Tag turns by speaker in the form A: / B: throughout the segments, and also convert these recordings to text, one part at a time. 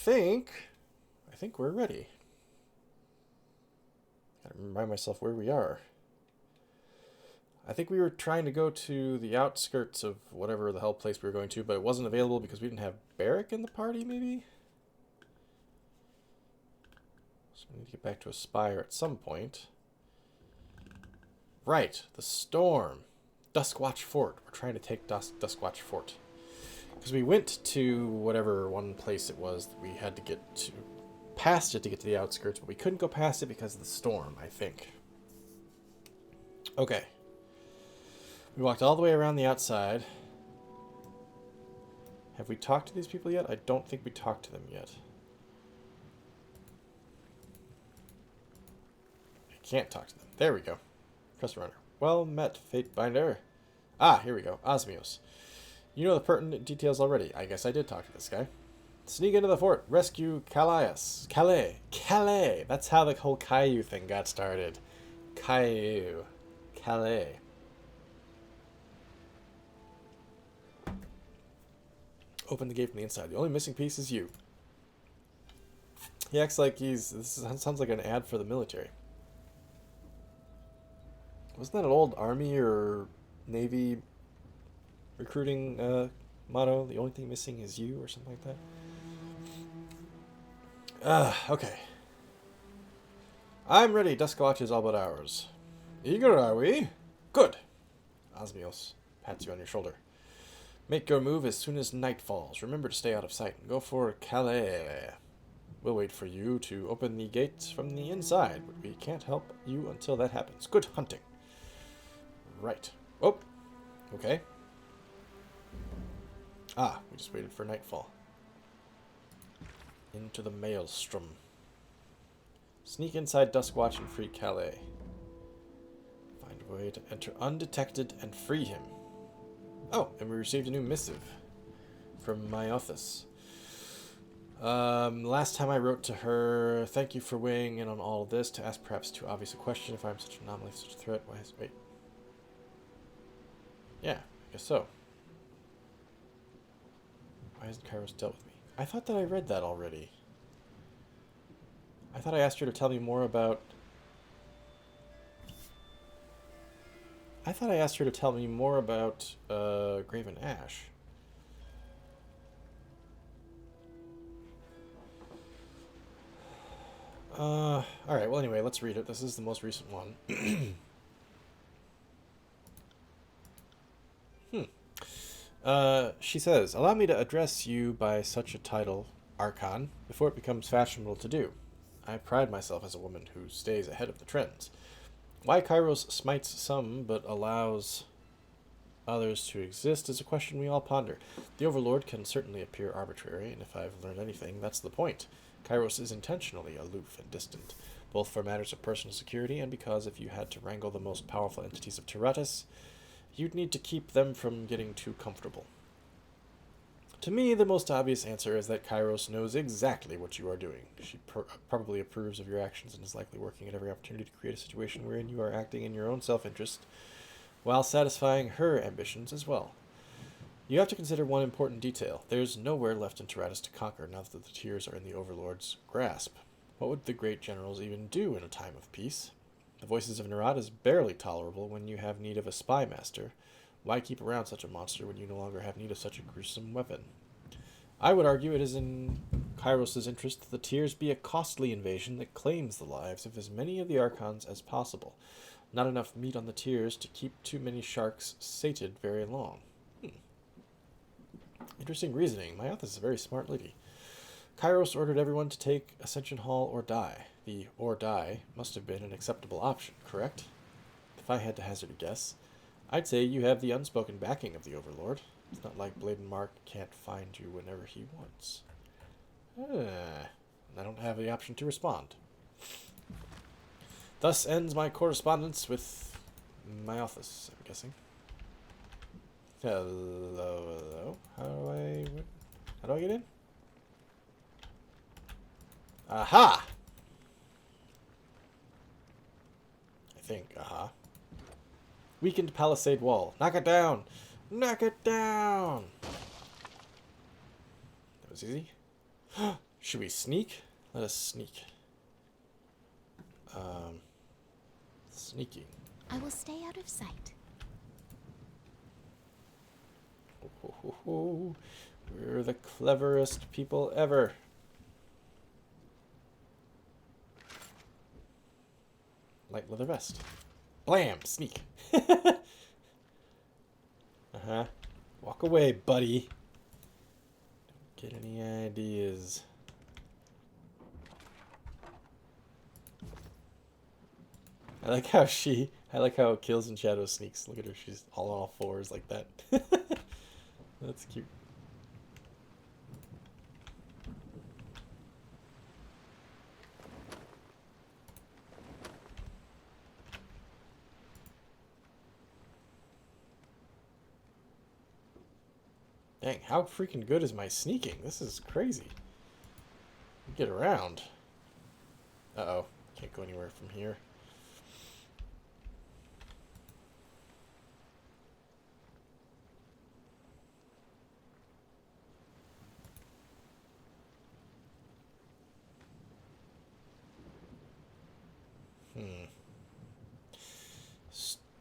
A: think we're ready. Gotta remind myself where we are. I think we were trying to go to the outskirts of whatever the hell place we were going to, but it wasn't available because we didn't have Barrick in the party, maybe? So we need to get back to Aspire at some point. Right, the storm. Duskwatch Fort. We're trying to take Duskwatch Fort. Because we went to whatever one place it was that we had to get to, past it to get to the outskirts, but we couldn't go past it because of the storm, I think. Okay. We walked all the way around the outside. Have we talked to these people yet? I don't think we talked to them yet. I can't talk to them. There we go. Press runner. Well met, Fatebinder. Ah, here we go. Osmios. You know the pertinent details already. I guess I did talk to this guy. Sneak into the fort. Rescue Calais. Calais. That's how the whole Caillou thing got started. Caillou. Calais. Open the gate from the inside. The only missing piece is you. He acts like this sounds like an ad for the military. Wasn't that an old Army or Navy recruiting motto? The only thing missing is you, or something like that? Okay. I'm ready. Duskwatch is all but ours. Eager, are we? Good. Osmios pats you on your shoulder. Make your move as soon as night falls. Remember to stay out of sight and go for Calais. We'll wait for you to open the gates from the inside, but we can't help you until that happens. Good hunting. Right. Oh. Okay. Ah, we just waited for nightfall. Into the maelstrom. Sneak inside Duskwatch and free Calais. Find a way to enter undetected and free him. Oh, and we received a new missive from my office. Last time I wrote to her, thank you for weighing in on all of this, to ask perhaps too obvious a question, if I'm such an anomaly, such a threat, why is... Wait. Yeah, I guess so. Why hasn't Kairos dealt with me? I thought that I read that already. I thought I asked her to tell me more about... I thought I asked her to tell me more about Graven Ash. Alright, well anyway, let's read it. This is the most recent one. She says, allow me to address you by such a title, Archon, before it becomes fashionable to do. I pride myself as a woman who stays ahead of the trends. Why Kairos smites some but allows others to exist is a question we all ponder. The Overlord can certainly appear arbitrary, and if I've learned anything, that's the point. Kairos is intentionally aloof and distant, both for matters of personal security and because if you had to wrangle the most powerful entities of Tyranny, you'd need to keep them from getting too comfortable. To me, the most obvious answer is that Kairos knows exactly what you are doing. She probably approves of your actions and is likely working at every opportunity to create a situation wherein you are acting in your own self-interest while satisfying her ambitions as well. You have to consider one important detail. There's nowhere left in Tyranny to conquer now that the Tears are in the Overlord's grasp. What would the great generals even do in a time of peace? The voices of Narad is barely tolerable when you have need of a spy master. Why keep around such a monster when you no longer have need of such a gruesome weapon? I would argue it is in Kairos' interest that the Tears be a costly invasion that claims the lives of as many of the Archons as possible. Not enough meat on the Tears to keep too many sharks sated very long. Interesting reasoning. My aunt is a very smart lady. Kairos ordered everyone to take Ascension Hall or die. The or die must have been an acceptable option, correct? If I had to hazard a guess, I'd say you have the unspoken backing of the Overlord. It's not like Bladen Mark can't find you whenever he wants. I don't have the option to respond. Thus ends my correspondence with my office, I'm guessing. Hello. How do I get in? Aha! I think, aha. Weakened palisade wall. Knock it down! Knock it down! That was easy. Should we sneak? Let us sneak. Sneaking.
B: I will stay out of sight.
A: We're the cleverest people ever. Light leather vest. Blam! Sneak. Uh-huh. Walk away, buddy. Don't get any ideas. I like how Kills and Shadows sneaks. Look at her, she's all on all fours like that. That's cute. Dang, how freaking good is my sneaking? This is crazy. Get around. Uh-oh. Can't go anywhere from here.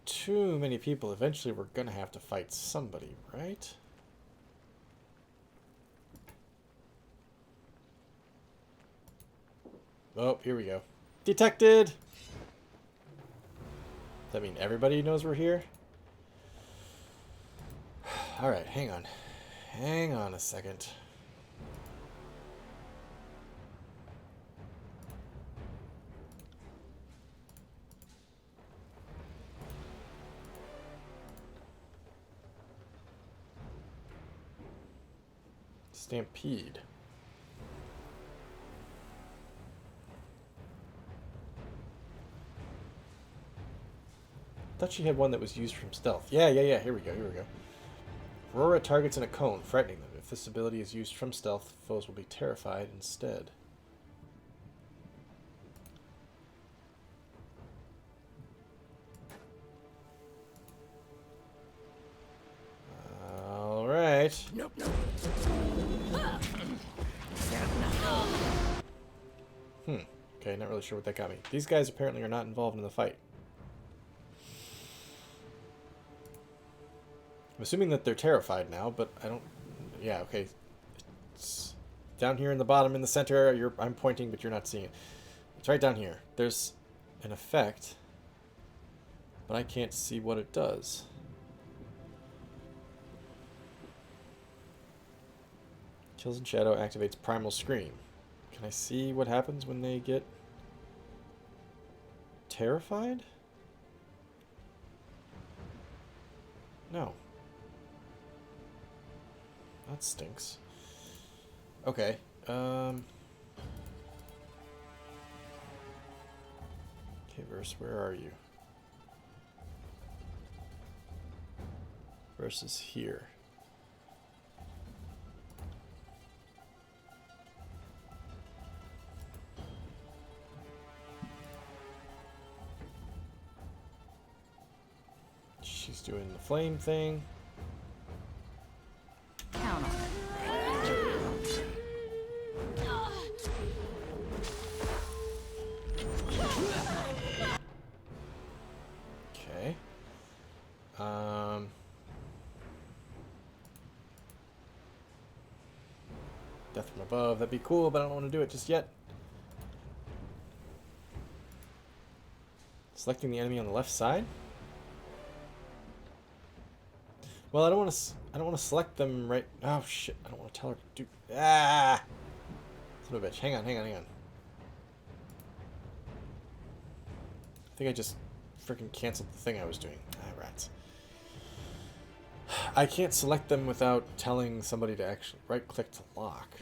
A: Too many people. Eventually we're gonna have to fight somebody, right? Oh, here we go. Detected! Does that mean everybody knows we're here? Alright, hang on. Hang on a second. Stampede. Thought she had one that was used from stealth. Yeah. Here we go. Aurora targets in a cone, frightening them. If this ability is used from stealth, foes will be terrified instead. All right.
C: Nope.
A: Okay, not really sure what that got me. These guys apparently are not involved in the fight. I'm assuming that they're terrified now, but I don't... Yeah, okay. It's down here in the bottom, in the center. I'm pointing, but you're not seeing it. It's right down here. There's an effect, but I can't see what it does. Kills in Shadow activates Primal Scream. Can I see what happens when they get terrified? No. That stinks. Okay. Okay, Verse, where are you? Verse is here. She's doing the flame thing.
B: Count on it.
A: Okay. Death from above. That'd be cool, but I don't want to do it just yet. Selecting the enemy on the left side. Well, I don't want to select them right. Oh shit! I don't want to tell her to do. Ah! Son of a bitch! Hang on. I think I just freaking canceled the thing I was doing. Ah, rats. I can't select them without telling somebody to actually right-click to lock.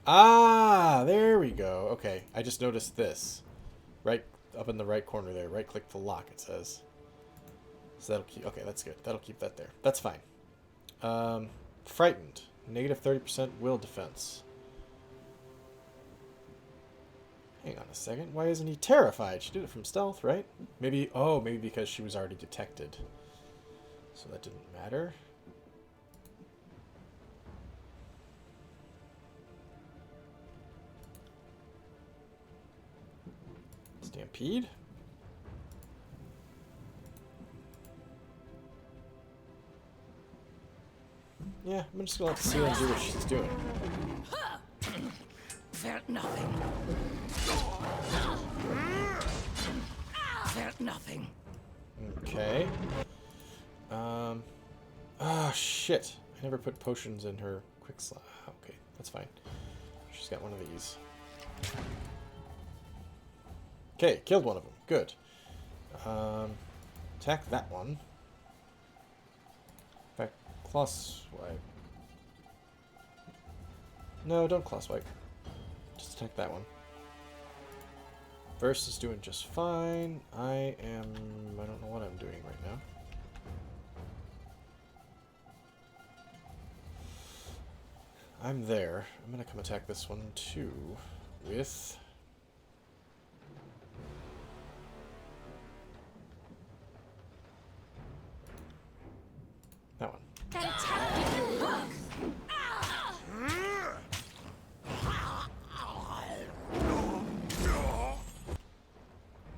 A: Ah, there we go. Okay, I just noticed this. Right up in the right corner there. Right-click to lock, it says. So that'll keep... Okay, that's good. That'll keep that there. That's fine. Frightened. Negative 30% will defense. Hang on a second. Why isn't he terrified? She did it from stealth, right? Maybe... Oh, maybe because she was already detected. So that didn't matter. Stampede. Yeah, I'm just gonna let Siren do what she's doing.
C: Felt nothing. Felt nothing.
A: Okay. Ah, shit. I never put potions in her quick slot. Okay, that's fine. She's got one of these. Okay, killed one of them. Good. Attack that one. In fact, claw swipe. No, don't claw swipe. Just attack that one. Verse is doing just fine. I don't know what I'm doing right now. I'm there. I'm gonna come attack this one too with that one.
B: That attack didn't work.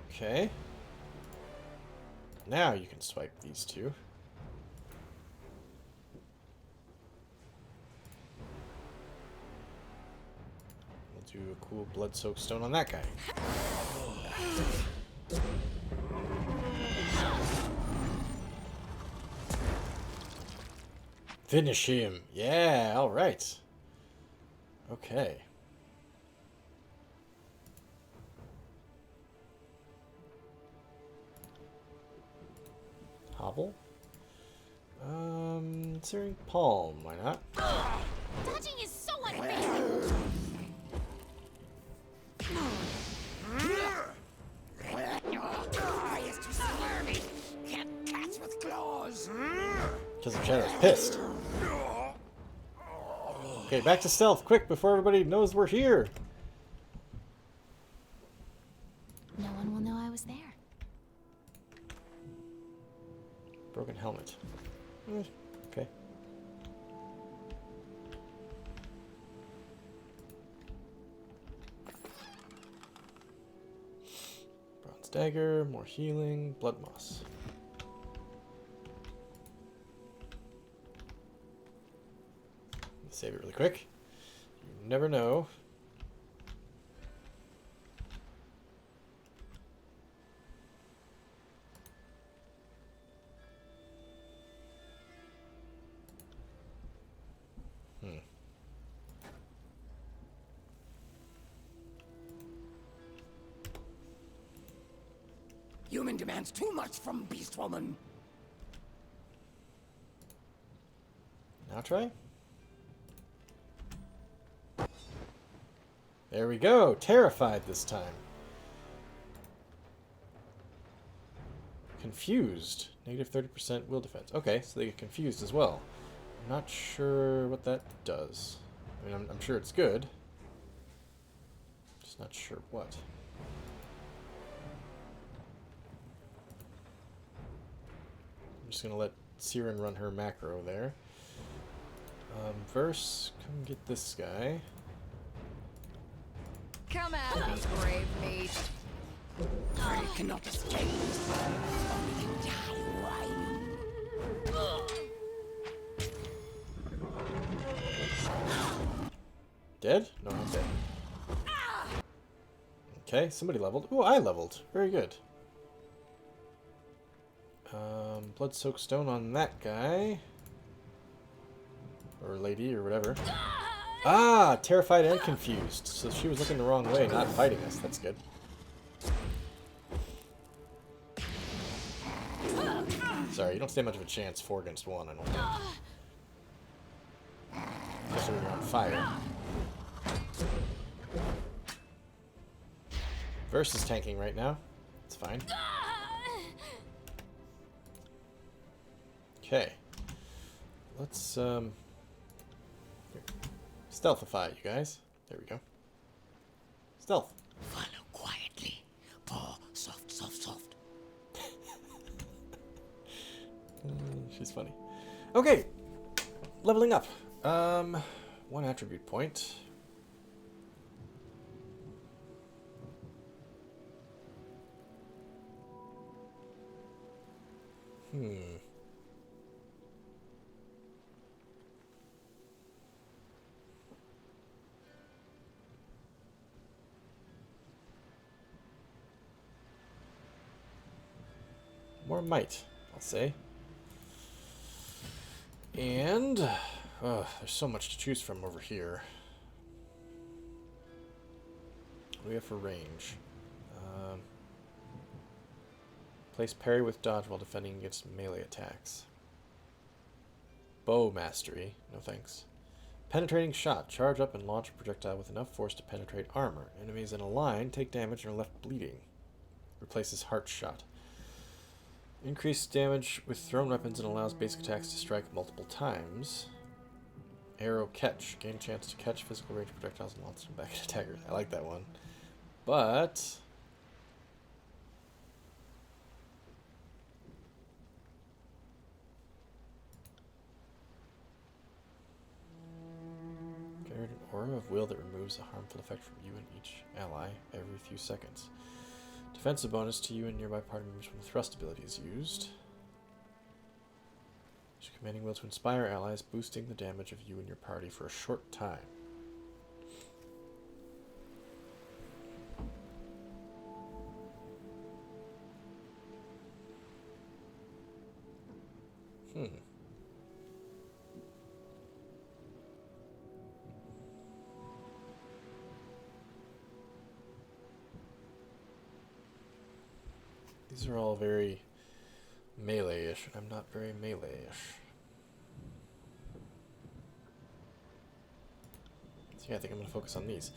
A: Okay. Now you can swipe these two. We'll do a cool blood-soaked stone on that guy. Finish him. Yeah, all right. Okay. Hobble. Searing Palm, why not?
B: Dodging is so unfair.
C: It's too slurmy. Can't catch with claws.
A: Because the Shadow's pissed. Okay, back to stealth, quick, before everybody knows we're here.
B: No one will know I was there.
A: Broken helmet. Okay. Bronze dagger, more healing, blood moss. Save it really quick. You never know.
C: Human demands too much from Beast Woman.
A: Now try. There we go. Terrified this time. Confused. Negative 30% will defense. Okay, so they get confused as well. I'm not sure what that does. I mean, I'm sure it's good. Just not sure what. I'm just going to let Siren run her macro there. Verse, come get this guy.
D: Come at me, brave meat.
C: I cannot escape. Only can die whining.
A: Dead? No, not dead. Okay, somebody leveled. Ooh, I leveled. Very good. Blood-soaked stone on that guy. Or lady, or whatever. Ah! Terrified and confused. So she was looking the wrong way, not fighting us. That's good. Sorry, you don't stand much of a chance 4 against 1, I don't think. Especially when you're on fire. Verse is tanking right now. It's fine. Okay. Let's, here. Stealthify, you guys. There we go. Stealth.
C: Follow quietly. Paw soft, soft, soft.
A: She's funny. Okay. Leveling up. 1 attribute point. Hmm. More might, I'll say. And there's so much to choose from over here. What do we have for range? Place parry with dodge while defending against melee attacks. Bow mastery, no thanks. Penetrating shot. Charge up and launch a projectile with enough force to penetrate armor. Enemies in a line take damage and are left bleeding. Replaces heart shot. Increased damage with thrown weapons and allows basic attacks to strike multiple times. Arrow catch. Gain a chance to catch physical range projectiles and launch them back at attackers. I like that one. But an aura of will that removes a harmful effect from you and each ally every few seconds. Defensive bonus to you and nearby party members when the thrust ability is used. Use commanding will to inspire allies, boosting the damage of you and your party for a short time. These are all very melee-ish, and I'm not very melee-ish. So yeah, I think I'm going to focus on these.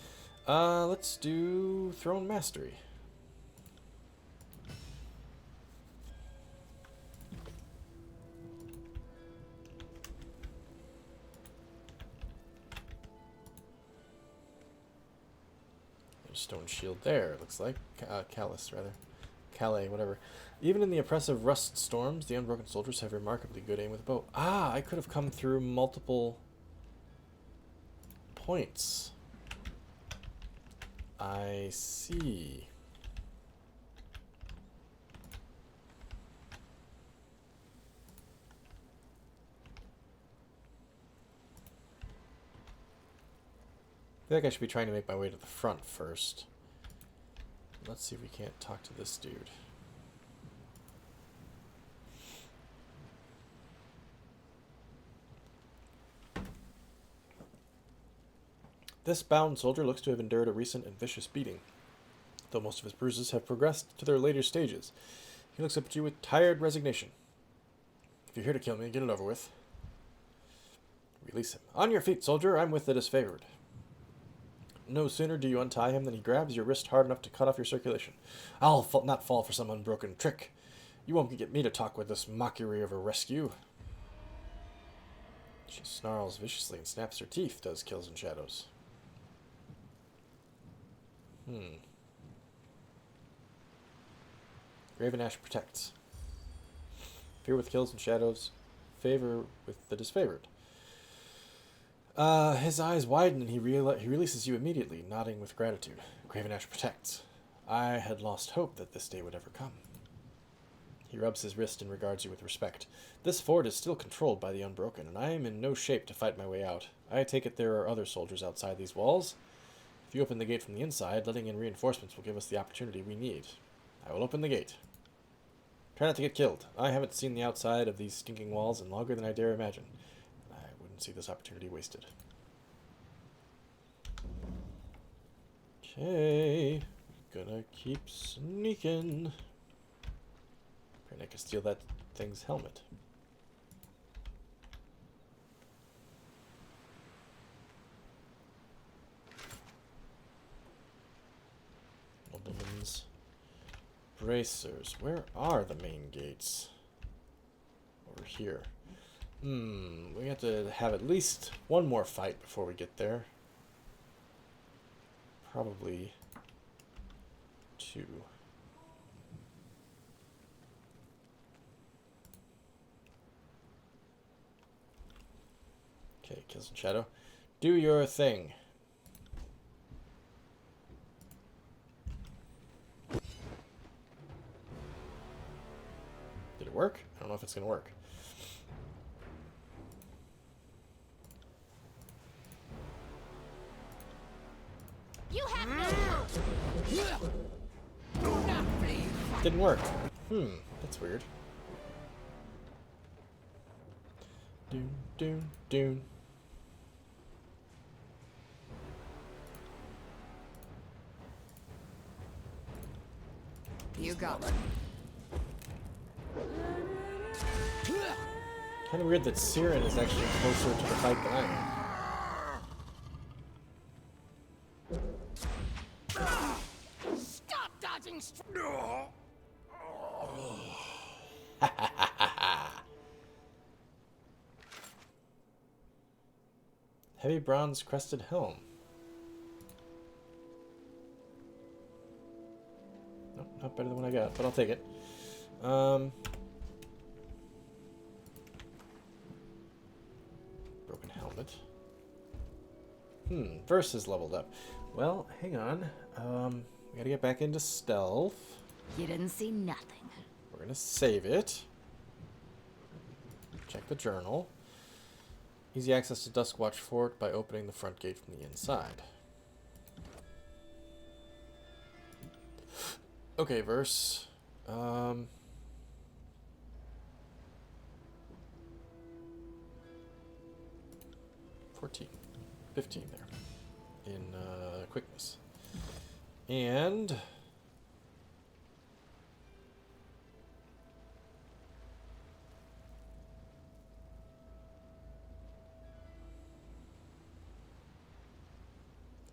A: Let's do Throne Mastery. There's Stone Shield there, it looks like. Callus, rather. Calais, whatever. Even in the oppressive rust storms, the Unbroken soldiers have remarkably good aim with a bow. Ah, I could have come through multiple points. I see. I feel like I should be trying to make my way to the front first. Let's see if we can't talk to this dude. This bound soldier looks to have endured a recent and vicious beating, though most of his bruises have progressed to their later stages. He looks up at you with tired resignation. If you're here to kill me, get it over with. Release him. On your feet, soldier. I'm with the disfavored. No sooner do you untie him than he grabs your wrist hard enough to cut off your circulation. I'll not fall for some unbroken trick. You won't get me to talk with this mockery of a rescue. She snarls viciously and snaps her teeth, does Kills and Shadows. Graven Ash protects. Fear with Kills and Shadows. Favor with the disfavored. His eyes widen and he releases you immediately, nodding with gratitude. Graven Ash protects. I had lost hope that this day would ever come. He rubs his wrist and regards you with respect. This fort is still controlled by the Unbroken, and I am in no shape to fight my way out. I take it there are other soldiers outside these walls. If you open the gate from the inside, letting in reinforcements will give us the opportunity we need. I will open the gate. Try not to get killed. I haven't seen the outside of these stinking walls in longer than I dare imagine. I wouldn't see this opportunity wasted. Okay. Gonna keep sneaking. Apparently I can steal that thing's helmet. Noblemen's bracers. Where are the main gates? Over here. We have to have at least one more fight before we get there. Probably two. Okay, Kills and Shadow. Do your thing. Did it it work? I don't know if it's gonna work.
B: You have no
A: Didn't work. That's weird. Doon, doon, doon.
D: You got it.
A: Kind of weird that Siren is actually closer to the fight than I am.
C: Stop dodging!
A: Heavy bronze crested helm. Nope, not better than what I got, but I'll take it. Broken helmet. Verse is leveled up. Well, hang on. We gotta get back into stealth.
D: You didn't see nothing.
A: We're gonna save it. Check the journal. Easy access to Duskwatch Fort by opening the front gate from the inside. Okay, verse. 14. 15 there. In quickness. And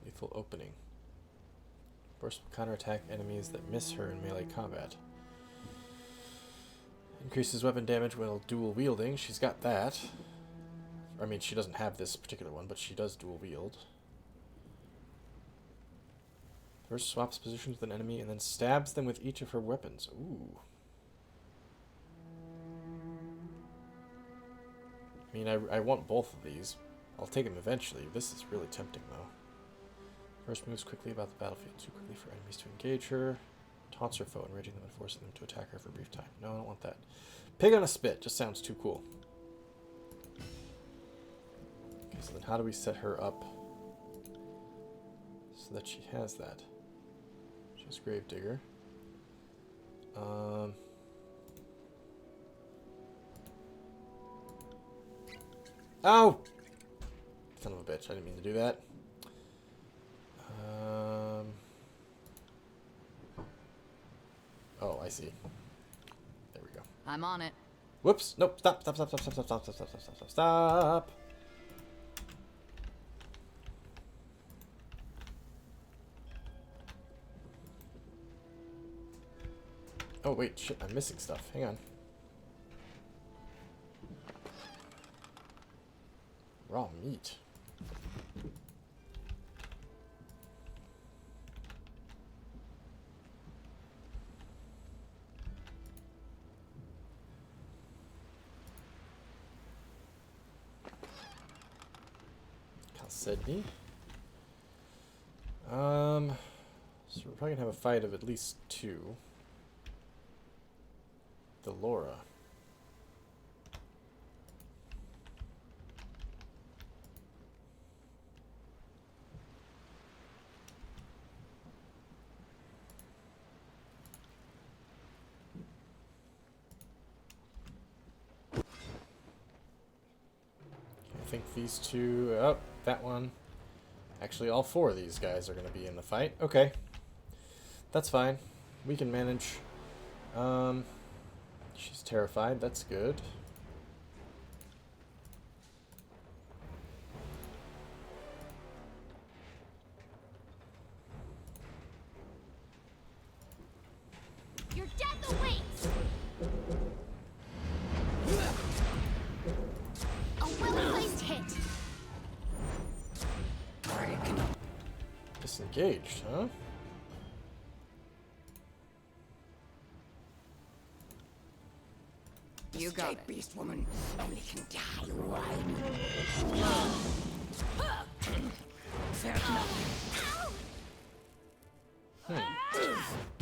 A: lethal opening. Burst will counterattack enemies that miss her in melee combat. Increases weapon damage while dual wielding. She's got that. I mean, she doesn't have this particular one, but she does dual wield. First swaps positions with an enemy and then stabs them with each of her weapons. Ooh. I mean, I want both of these. I'll take them eventually. This is really tempting, though. First moves quickly about the battlefield, too quickly for enemies to engage her. Taunts her foe, enraging them and forcing them to attack her for a brief time. No, I don't want that. Pig on a spit just sounds too cool. Okay, so then how do we set her up so that she has that? She has Gravedigger. Oh! Son of a bitch, I didn't mean to do that. Oh, I see. There we go.
D: I'm on it.
A: Whoops! Nope! Stop! Stop! Stop! Stop! Stop! Stop! Stop! Stop! Stop! Stop! Stop! Stop! Oh wait, shit! I'm missing stuff. Hang on. Raw meat. Sydney. So we're probably gonna have a fight of at least 2. The Laura. I think these two. Oh, that one. Actually, all 4 of these guys are going to be in the fight. Okay. That's fine. We can manage. She's terrified. That's good.
B: Your death awaits! A well-placed hit.
A: Disengaged, huh?
D: You got it.
C: Beast woman only can die one. Fair enough.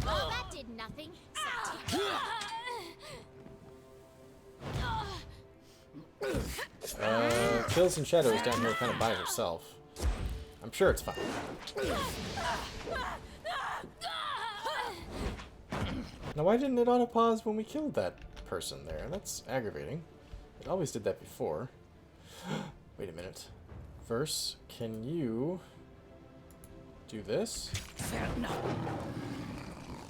B: Well, that did nothing.
A: Kills and Shadows down here kind of by herself. I'm sure it's fine. Now, why didn't it auto-pause when we killed that person there? That's aggravating. It always did that before. Wait a minute. Verse, can you do this?
C: No.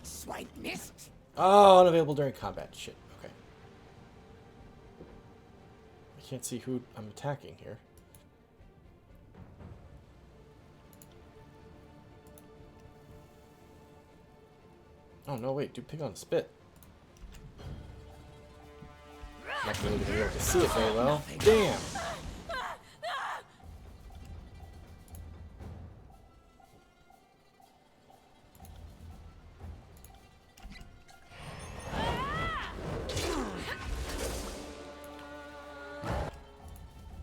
C: Swipe missed.
A: Oh, unavailable during combat. Shit. Okay. I can't see who I'm attacking here. Oh, no, wait. Do pig on spit. Not really going to be able to see it very well. Damn!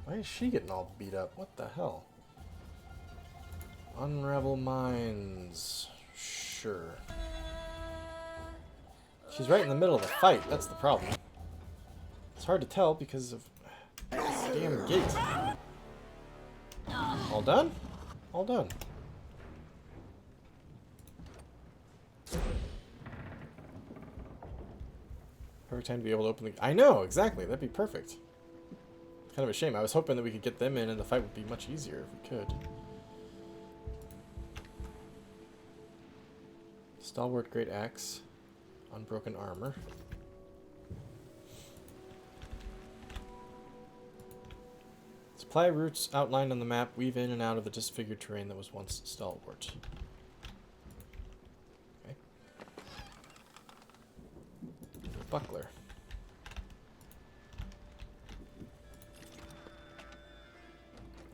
A: Why is she getting all beat up? What the hell? Unravel Minds. Sure. She's right in the middle of the fight. That's the problem. It's hard to tell because of this damn gate. All done? All done. Perfect time to be able to open the... I know, exactly. That'd be perfect. Kind of a shame. I was hoping that we could get them in and the fight would be much easier if we could. Stalwart Great Axe. Unbroken Armor. Supply routes outlined on the map weave in and out of the disfigured terrain that was once stalwart. Okay. Buckler.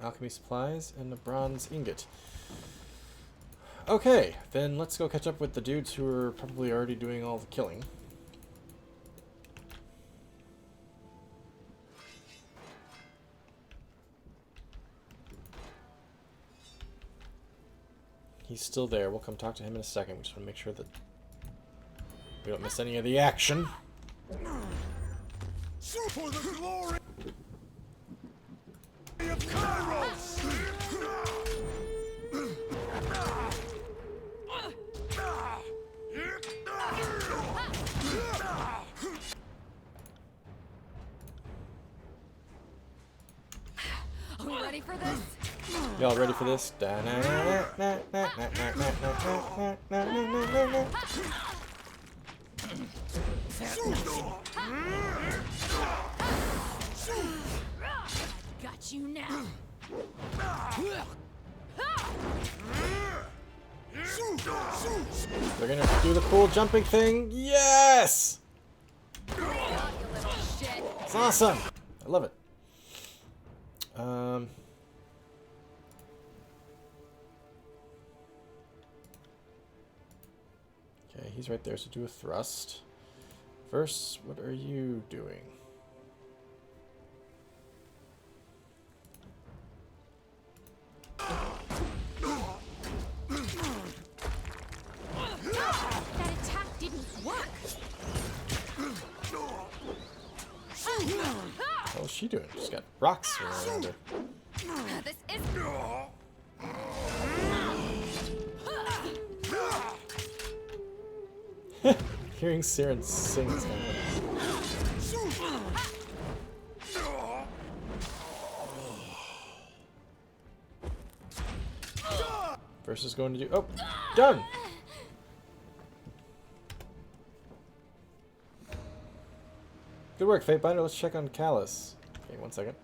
A: Alchemy supplies and a bronze ingot. Okay, then let's go catch up with the dudes who are probably already doing all the killing. He's still there. We'll come talk to him in a second. We just want to make sure that we don't miss any of the action.
E: For the glory of Kairos!
D: Are we ready for this?
A: Y'all ready for this?
B: Got you now.
A: They're gonna do the cool jumping thing. Yes! It's awesome. I love it. Okay, he's right there, so do a thrust. Verse, what are you doing?
B: That attack didn't work.
A: What's she doing? She's got rocks around her.
B: This is...
A: Hearing Siren sing is kind of... Verse is going to do... Oh! Done! Good work, Fatebinder. Let's check on Callus. Okay, 1 second.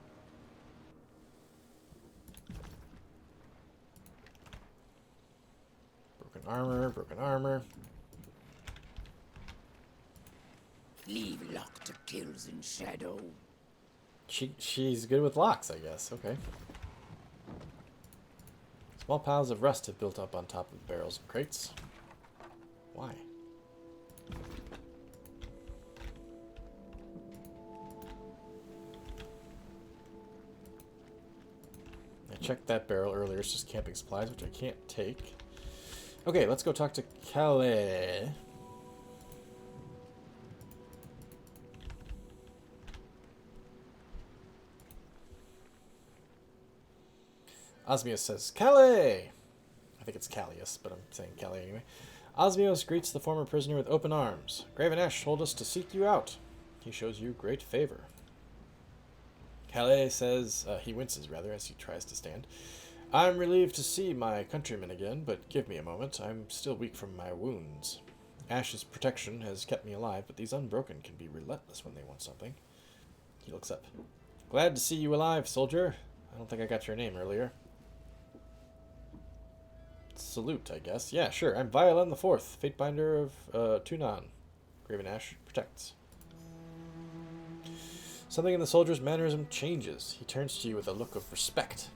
A: Broken armor, broken armor.
C: Leave lock to kills in shadow.
A: She's good with locks, I guess. Okay. Small piles of rust have built up on top of barrels and crates. Why? I checked that barrel earlier. It's just camping supplies, which I can't take. Okay, let's go talk to Calais. Osmios says, Calais! I think it's Callius, but I'm saying Calais anyway. Osmios greets the former prisoner with open arms. Graven Ash told us to seek you out. He shows you great favor. Calais says, he winces rather, as he tries to stand. I'm relieved to see my countrymen again, but give me a moment. I'm still weak from my wounds. Ash's protection has kept me alive, but these Unbroken can be relentless when they want something. He looks up. Glad to see you alive, soldier. I don't think I got your name earlier. Salute, I guess. Yeah, sure. I'm Violin the Fourth, Fatebinder of Tunan. Graven Ash protects. Something in the soldier's mannerism changes. He turns to you with a look of respect.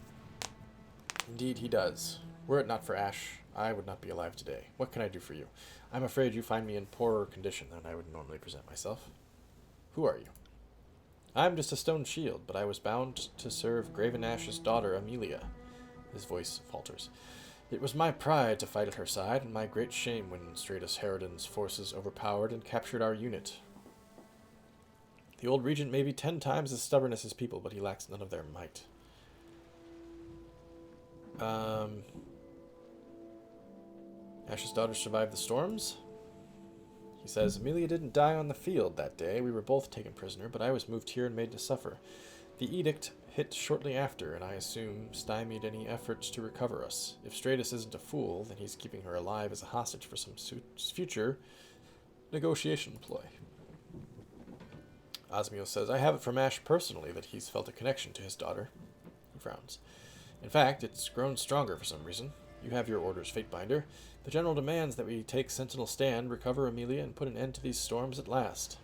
A: Indeed, he does. Were it not for Ash, I would not be alive today. What can I do for you? I'm afraid you find me in poorer condition than I would normally present myself. Who are you? I'm just a stone shield, but I was bound to serve Graven Ash's daughter, Amelia. His voice falters. It was my pride to fight at her side, and my great shame when Stratus Harridan's forces overpowered and captured our unit. The old regent may be 10 times as stubborn as his people, but he lacks none of their might. Ash's daughter survived the storms? He says, Amelia didn't die on the field that day. We were both taken prisoner, but I was moved here and made to suffer. The edict hit shortly after, and I assume stymied any efforts to recover us. If Stratus isn't a fool, then he's keeping her alive as a hostage for some future negotiation ploy. Osmios says, I have it from Ash personally that he's felt a connection to his daughter. He frowns. In fact, it's grown stronger for some reason. You have your orders, Fatebinder. The general demands that we take sentinel stand, recover Amelia, and put an end to these storms at last.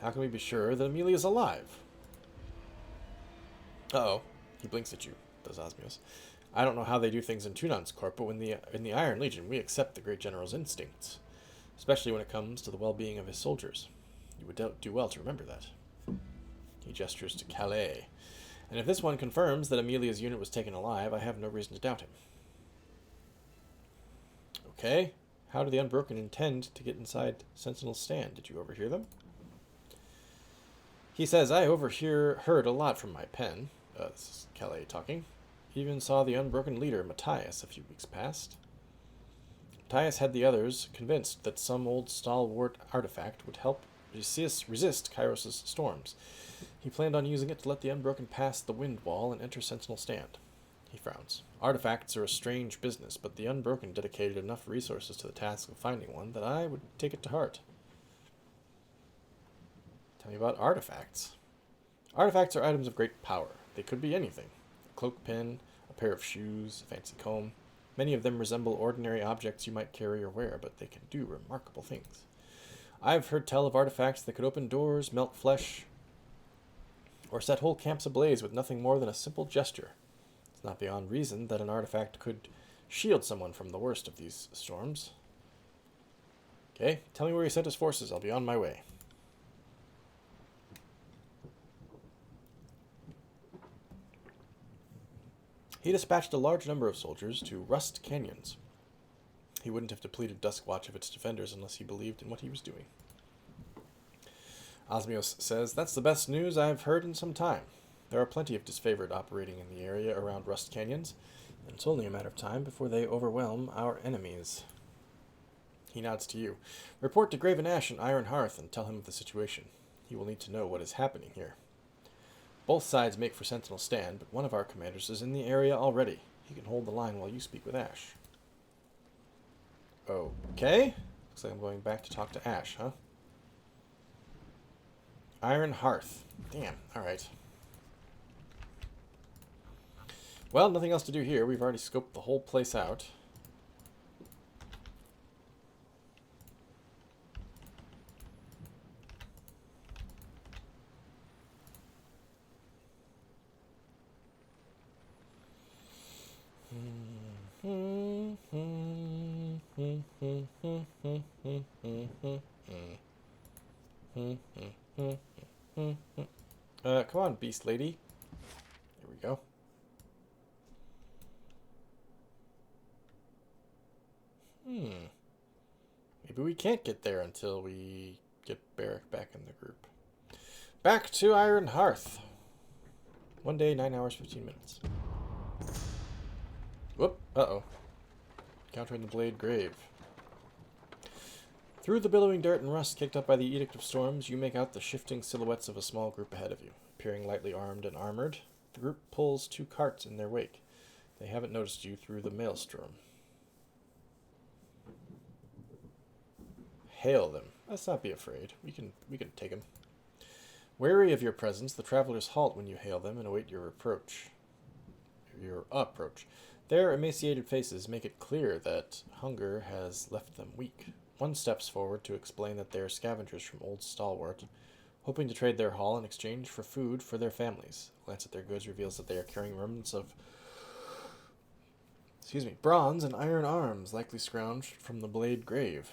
A: How can we be sure that Amelia's alive? Uh-oh. He blinks at you, does Osmios. I don't know how they do things in Tunan's court, but in the Iron Legion, we accept the great general's instincts, especially when it comes to the well-being of his soldiers. You would do well to remember that. He gestures to Calais. And if this one confirms that Amelia's unit was taken alive, I have no reason to doubt him. Okay. How do the Unbroken intend to get inside Sentinel's stand? Did you overhear them? He says, I heard a lot from my pen. This is Calais talking. Even saw the Unbroken leader, Matthias, a few weeks past. Matthias had the others convinced that some old stalwart artifact would help resist Kairos' storms. He planned on using it to let the Unbroken pass the wind wall and enter Sentinel stand. He frowns. Artifacts are a strange business, but the Unbroken dedicated enough resources to the task of finding one that I would take it to heart. Tell me about artifacts. Artifacts are items of great power. They could be anything. A cloak pin, a pair of shoes, a fancy comb. Many of them resemble ordinary objects you might carry or wear, but they can do remarkable things. I've heard tell of artifacts that could open doors, melt flesh, or set whole camps ablaze with nothing more than a simple gesture. It's not beyond reason that an artifact could shield someone from the worst of these storms. Okay, tell me where he sent his forces. I'll be on my way. He dispatched a large number of soldiers to Rust Canyons. He wouldn't have depleted Duskwatch of its defenders unless he believed in what he was doing. Osmios says, that's the best news I've heard in some time. There are plenty of disfavored operating in the area around Rust Canyons, and it's only a matter of time before they overwhelm our enemies. He nods to you. Report to Graven Ash and Iron Hearth and tell him of the situation. He will need to know what is happening here. Both sides make for Sentinel stand, but one of our commanders is in the area already. He can hold the line while you speak with Ash. Okay. Looks like I'm going back to talk to Ash, huh? Iron Hearth. Damn, alright. Well, nothing else to do here. We've already scoped the whole place out. Come on, beast lady. Here we go. Maybe we can't get there until we get Barrack back in the group. Back to Iron Hearth. 1 day, 9 hours, 15 minutes. Whoop. Uh-oh. Encountering the blade grave. Through the billowing dirt and rust kicked up by the Edict of Storms, you make out the shifting silhouettes of a small group ahead of you. Appearing lightly armed and armored, the group pulls 2 carts in their wake. They haven't noticed you through the maelstrom. Hail them. Let's not be afraid. We can take them. Wary of your presence, the travelers halt when you hail them and await your approach. Their emaciated faces make it clear that hunger has left them weak. One steps forward to explain that they are scavengers from Old Stalwart, hoping to trade their haul in exchange for food for their families. A glance at their goods reveals that they are carrying remnants of bronze and iron arms, likely scrounged from the blade grave.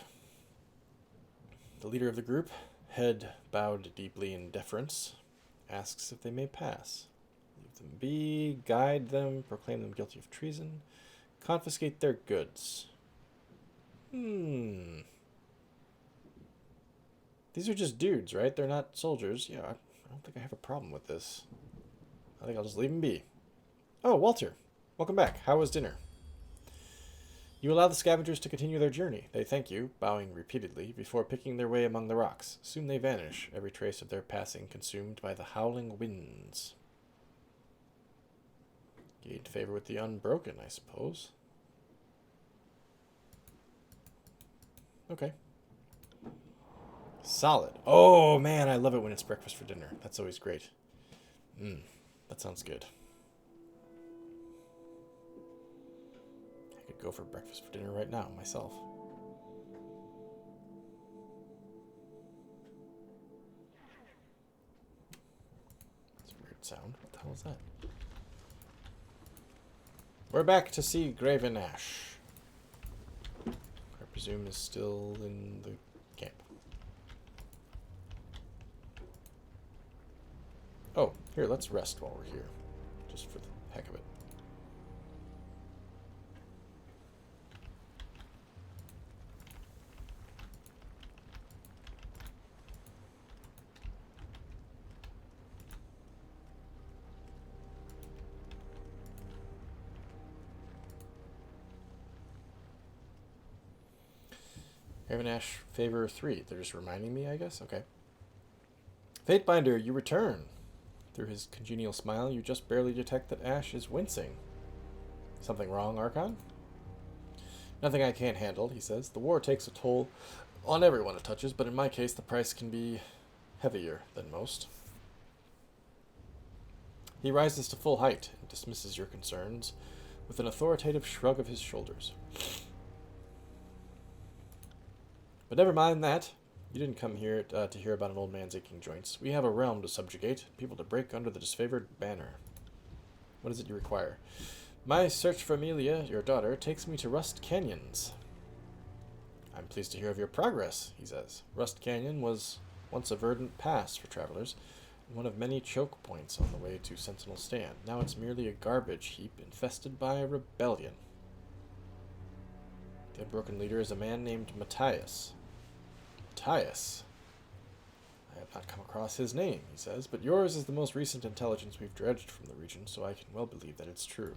A: The leader of the group, head bowed deeply in deference, asks if they may pass. Leave them be, guide them, proclaim them guilty of treason, confiscate their goods. These are just dudes, right? They're not soldiers. Yeah, I don't think I have a problem with this. I think I'll just leave them be. Oh, Walter. Welcome back. How was dinner? You allow the scavengers to continue their journey. They thank you, bowing repeatedly, before picking their way among the rocks. Soon they vanish, every trace of their passing consumed by the howling winds. Gained favor with the Unbroken, I suppose. Okay. Solid. Oh, man, I love it when it's breakfast for dinner. That's always great. That sounds good. I could go for breakfast for dinner right now, myself. That's a weird sound. What the hell is that? We're back to see Graven Ash. I presume is still in the camp. Oh, here, let's rest while we're here. Just for the heck of it. Ravenash favor 3. They're just reminding me, I guess? Okay. Fatebinder, you return. Through his congenial smile, you just barely detect that Ash is wincing. Something wrong, Archon? Nothing I can't handle, he says. The war takes a toll on everyone it touches, but in my case, the price can be heavier than most. He rises to full height and dismisses your concerns with an authoritative shrug of his shoulders. But never mind that. You didn't come here to hear about an old man's aching joints. We have a realm to subjugate, people to break under the disfavored banner. What is it you require? My search for Amelia, your daughter, takes me to Rust Canyons. I'm pleased to hear of your progress, he says. Rust Canyon was once a verdant pass for travelers, one of many choke points on the way to Sentinel Stand. Now it's merely a garbage heap infested by a rebellion. The Unbroken leader is a man named Matthias. Matthias? I have not come across his name, he says, but yours is the most recent intelligence we've dredged from the region, so I can well believe that it's true.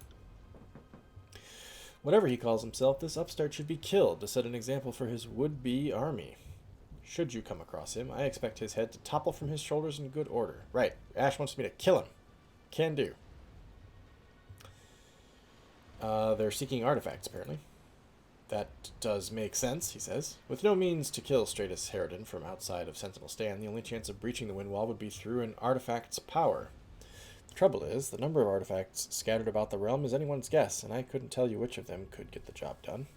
A: Whatever he calls himself, this upstart should be killed to set an example for his would-be army. Should you come across him, I expect his head to topple from his shoulders in good order. Right, Ash wants me to kill him. Can do. They're seeking artifacts, apparently. That does make sense, he says. With no means to kill Stratus Harridan from outside of Sentinel Stand, the only chance of breaching the wind wall would be through an artifact's power. The trouble is, the number of artifacts scattered about the realm is anyone's guess, and I couldn't tell you which of them could get the job done.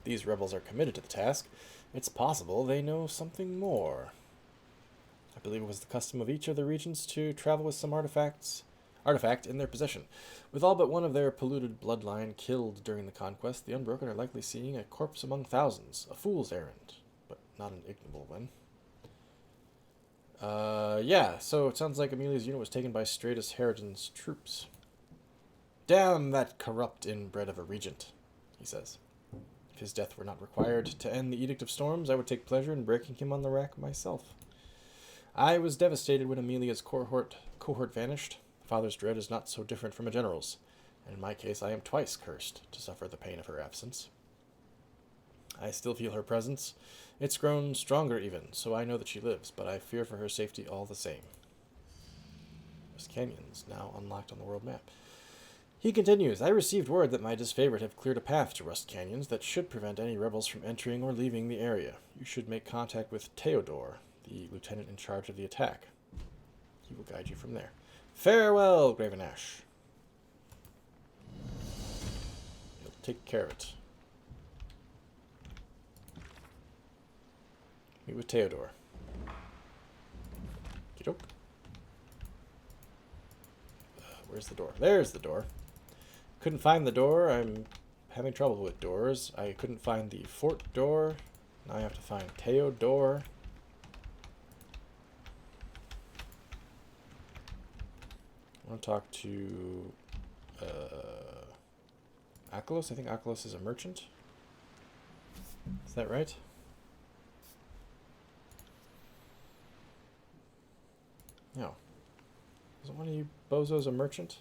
A: These rebels are committed to the task. It's possible they know something more. I believe it was the custom of each of the regions to travel with some artifact in their possession. With all but one of their polluted bloodline killed during the conquest, the Unbroken are likely seeing a corpse among thousands. A fool's errand, but not an ignoble one. Yeah, so it sounds like Amelia's unit was taken by Stratus Harridan's troops. Damn that corrupt inbred of a regent, he says. If his death were not required to end the Edict of Storms, I would take pleasure in breaking him on the rack myself. I was devastated when Amelia's cohort vanished. A father's dread is not so different from a general's. And in my case, I am twice cursed to suffer the pain of her absence. I still feel her presence. It's grown stronger even, so I know that she lives, but I fear for her safety all the same. Rust Canyons, now unlocked on the world map. He continues, I received word that my disfavored have cleared a path to Rust Canyons that should prevent any rebels from entering or leaving the area. You should make contact with Theodore, the lieutenant in charge of the attack. He will guide you from there. Farewell, Graven Ash. He'll take care of it. Meet with Theodore. Okey-doke. Where's the door? There's the door. Couldn't find the door. I'm having trouble with doors. I couldn't find the fort door. Now I have to find Theodore. I want to talk to Aklos. I think Aklos is a merchant. Is that right? No. Isn't one of you bozos a merchant?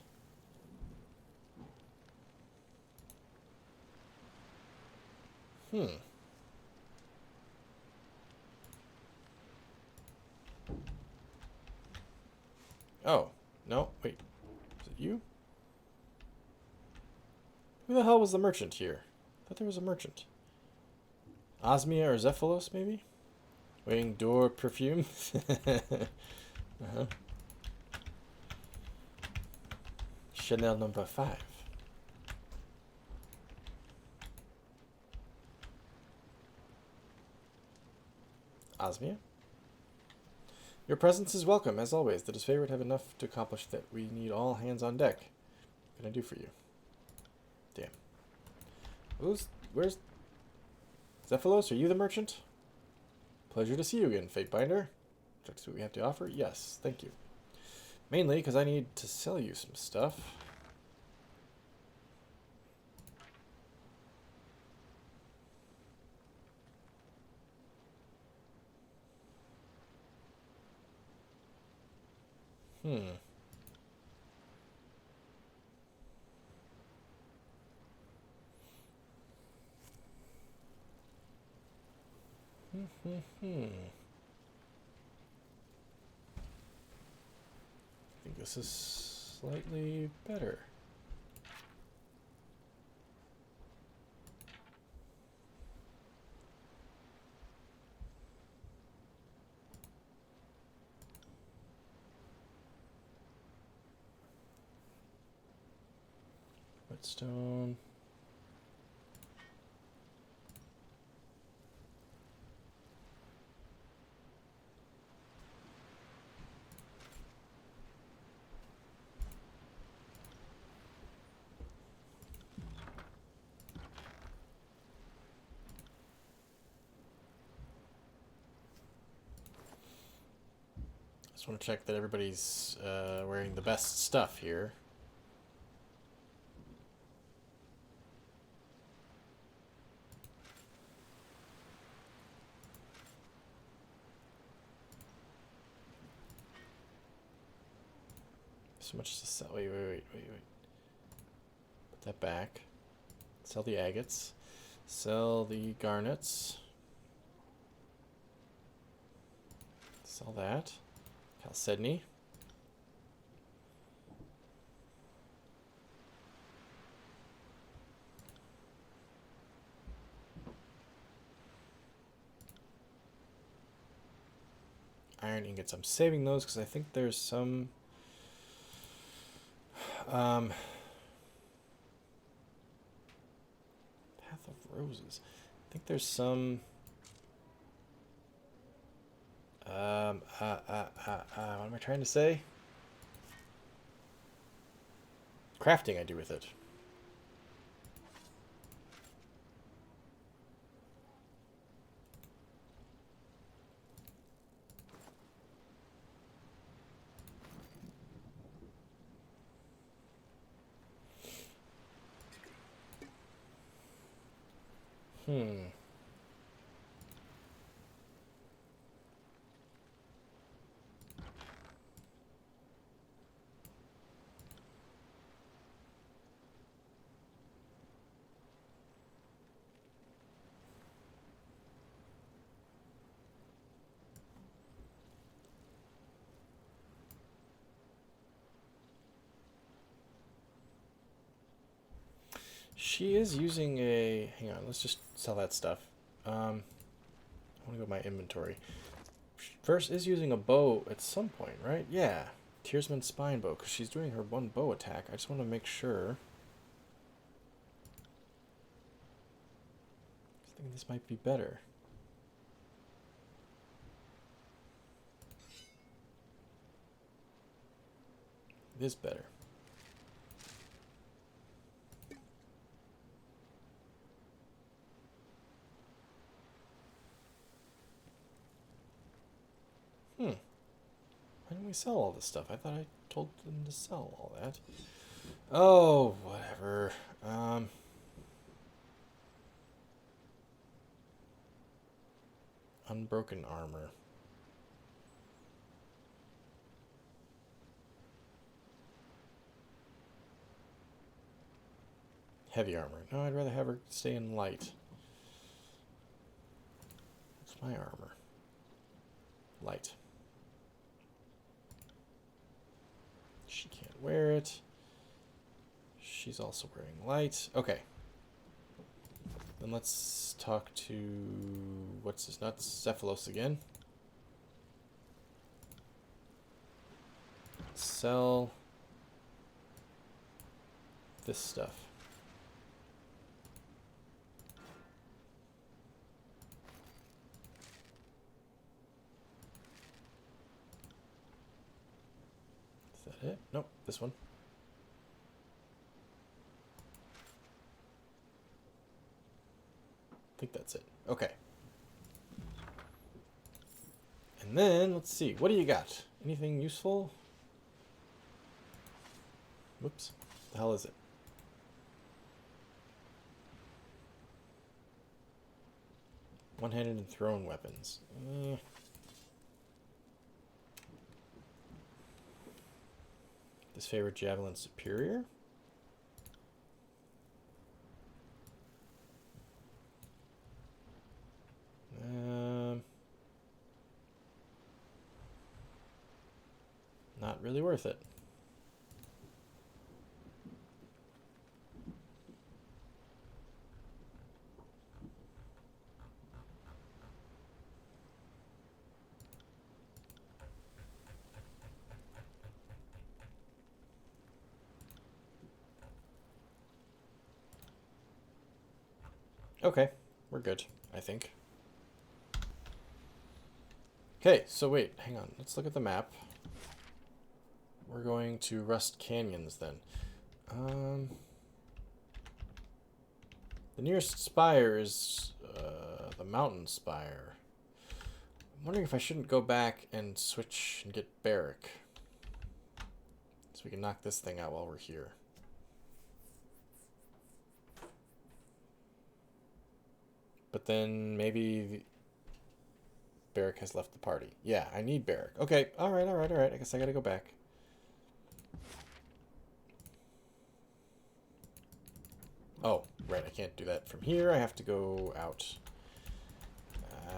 A: Oh. No, wait. Is it you? Who the hell was the merchant here? I thought there was a merchant. Osmia or Zephylos, maybe? Weighing door perfume? Uh-huh. Chanel number 5. Osmia? Your presence is welcome, as always. The disfavored have enough to accomplish that we need all hands on deck. What can I do for you? Damn. Where's... Zephylos, are you the merchant? Pleasure to see you again, Fatebinder. Check to see what we have to offer? Yes, thank you. Mainly because I need to sell you some stuff. I think this is slightly better. Whetstone. Just want to check that everybody's wearing the best stuff here. So much to sell. Wait. Put that back. Sell the agates. Sell the garnets. Sell that. Chalcedony. Iron ingots. I'm saving those because I think there's some... Path of Roses. I think there's some... what am I trying to say? Crafting I do with it. She is using a... Hang on, let's just sell that stuff. I want to go to my inventory. First is using a bow at some point, right? Yeah. Tearsman's spine bow, because she's doing her one bow attack. I just want to make sure. I think this might be better. It is better. Why didn't we sell all this stuff? I thought I told them to sell all that. Oh, whatever. Unbroken armor. Heavy armor. No, I'd rather have her stay in light. What's my armor? Light. She can't wear it. She's also wearing light. Okay. Then let's talk to... What's this nuts? Cephalos again. Sell this stuff. Is that it? Nope, this one. I think that's it. Okay. And then, let's see. What do you got? Anything useful? Whoops. What the hell is it? One-handed and thrown weapons. Disfavored javelin superior? Not really worth it. Okay, we're good, I think. Okay, so wait, hang on. Let's look at the map. We're going to Rust Canyons then. The nearest spire is the mountain spire. I'm wondering if I shouldn't go back and switch and get Barrack. So we can knock this thing out while we're here. But then maybe Barrack has left the party. Yeah, I need Barrack. Okay, alright. I guess I gotta go back. Oh, right, I can't do that from here. I have to go out.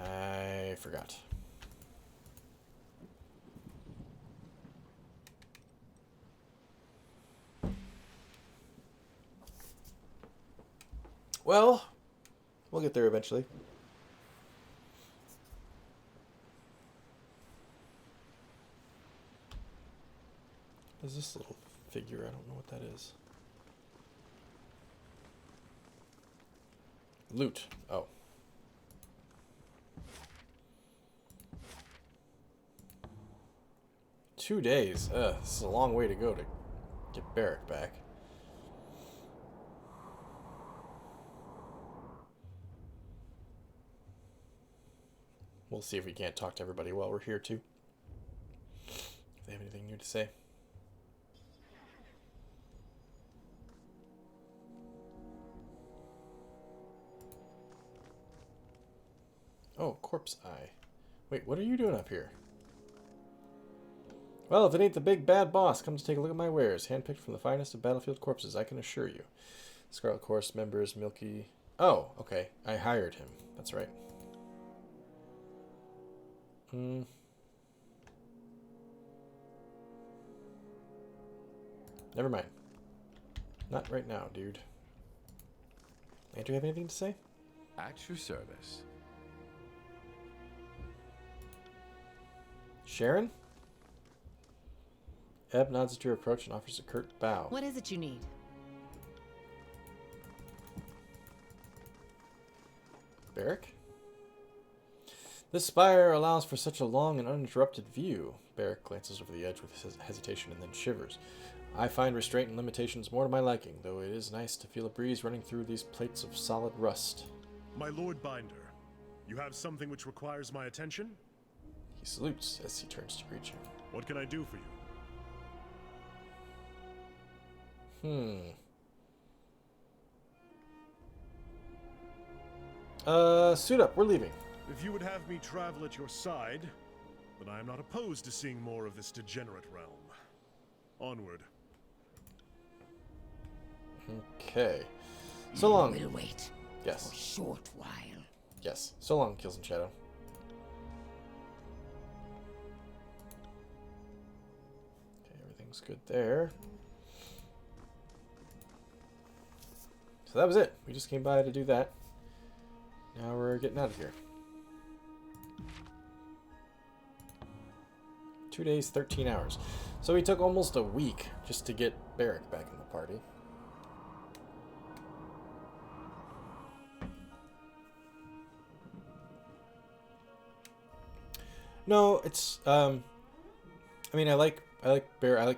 A: I forgot. Well, we'll get there eventually. What is this little figure? I don't know what that is. Loot. Oh. Two days. This is a long way to go to get Barrack back. We'll see if we can't talk to everybody while we're here, too. If they have anything new to say. Oh, corpse eye. Wait, what are you doing up here? Well, if it ain't the big bad boss, come to take a look at my wares. Handpicked from the finest of battlefield corpses, I can assure you. Scarlet Chorus members, Milky... Oh, okay. I hired him. That's right. Never mind. Not right now, dude. Andrew, have anything to say?
E: At your service.
A: Sharon? Ebb nods at your approach and offers a curt bow.
D: What is it you need?
A: Barrick? This spire allows for such a long and uninterrupted view. Barrick glances over the edge with hesitation and then shivers. I find restraint and limitations more to my liking, though it is nice to feel a breeze running through these plates of solid rust.
F: My Lord Binder, you have something which requires my attention?
A: He salutes as he turns to greet you.
F: What can I do for you?
A: Suit up, we're leaving.
F: If you would have me travel at your side, then I am not opposed to seeing more of this degenerate realm. Onward.
A: Okay. So long.
C: We'll wait.
A: Yes.
C: For a short while.
A: Yes. So long, Kills and Shadow. Okay, everything's good there. So that was it. We just came by to do that. Now we're getting out of here. 2 days, 13 hours. So we took almost a week just to get Barrick back in the party. No, it's I mean, I like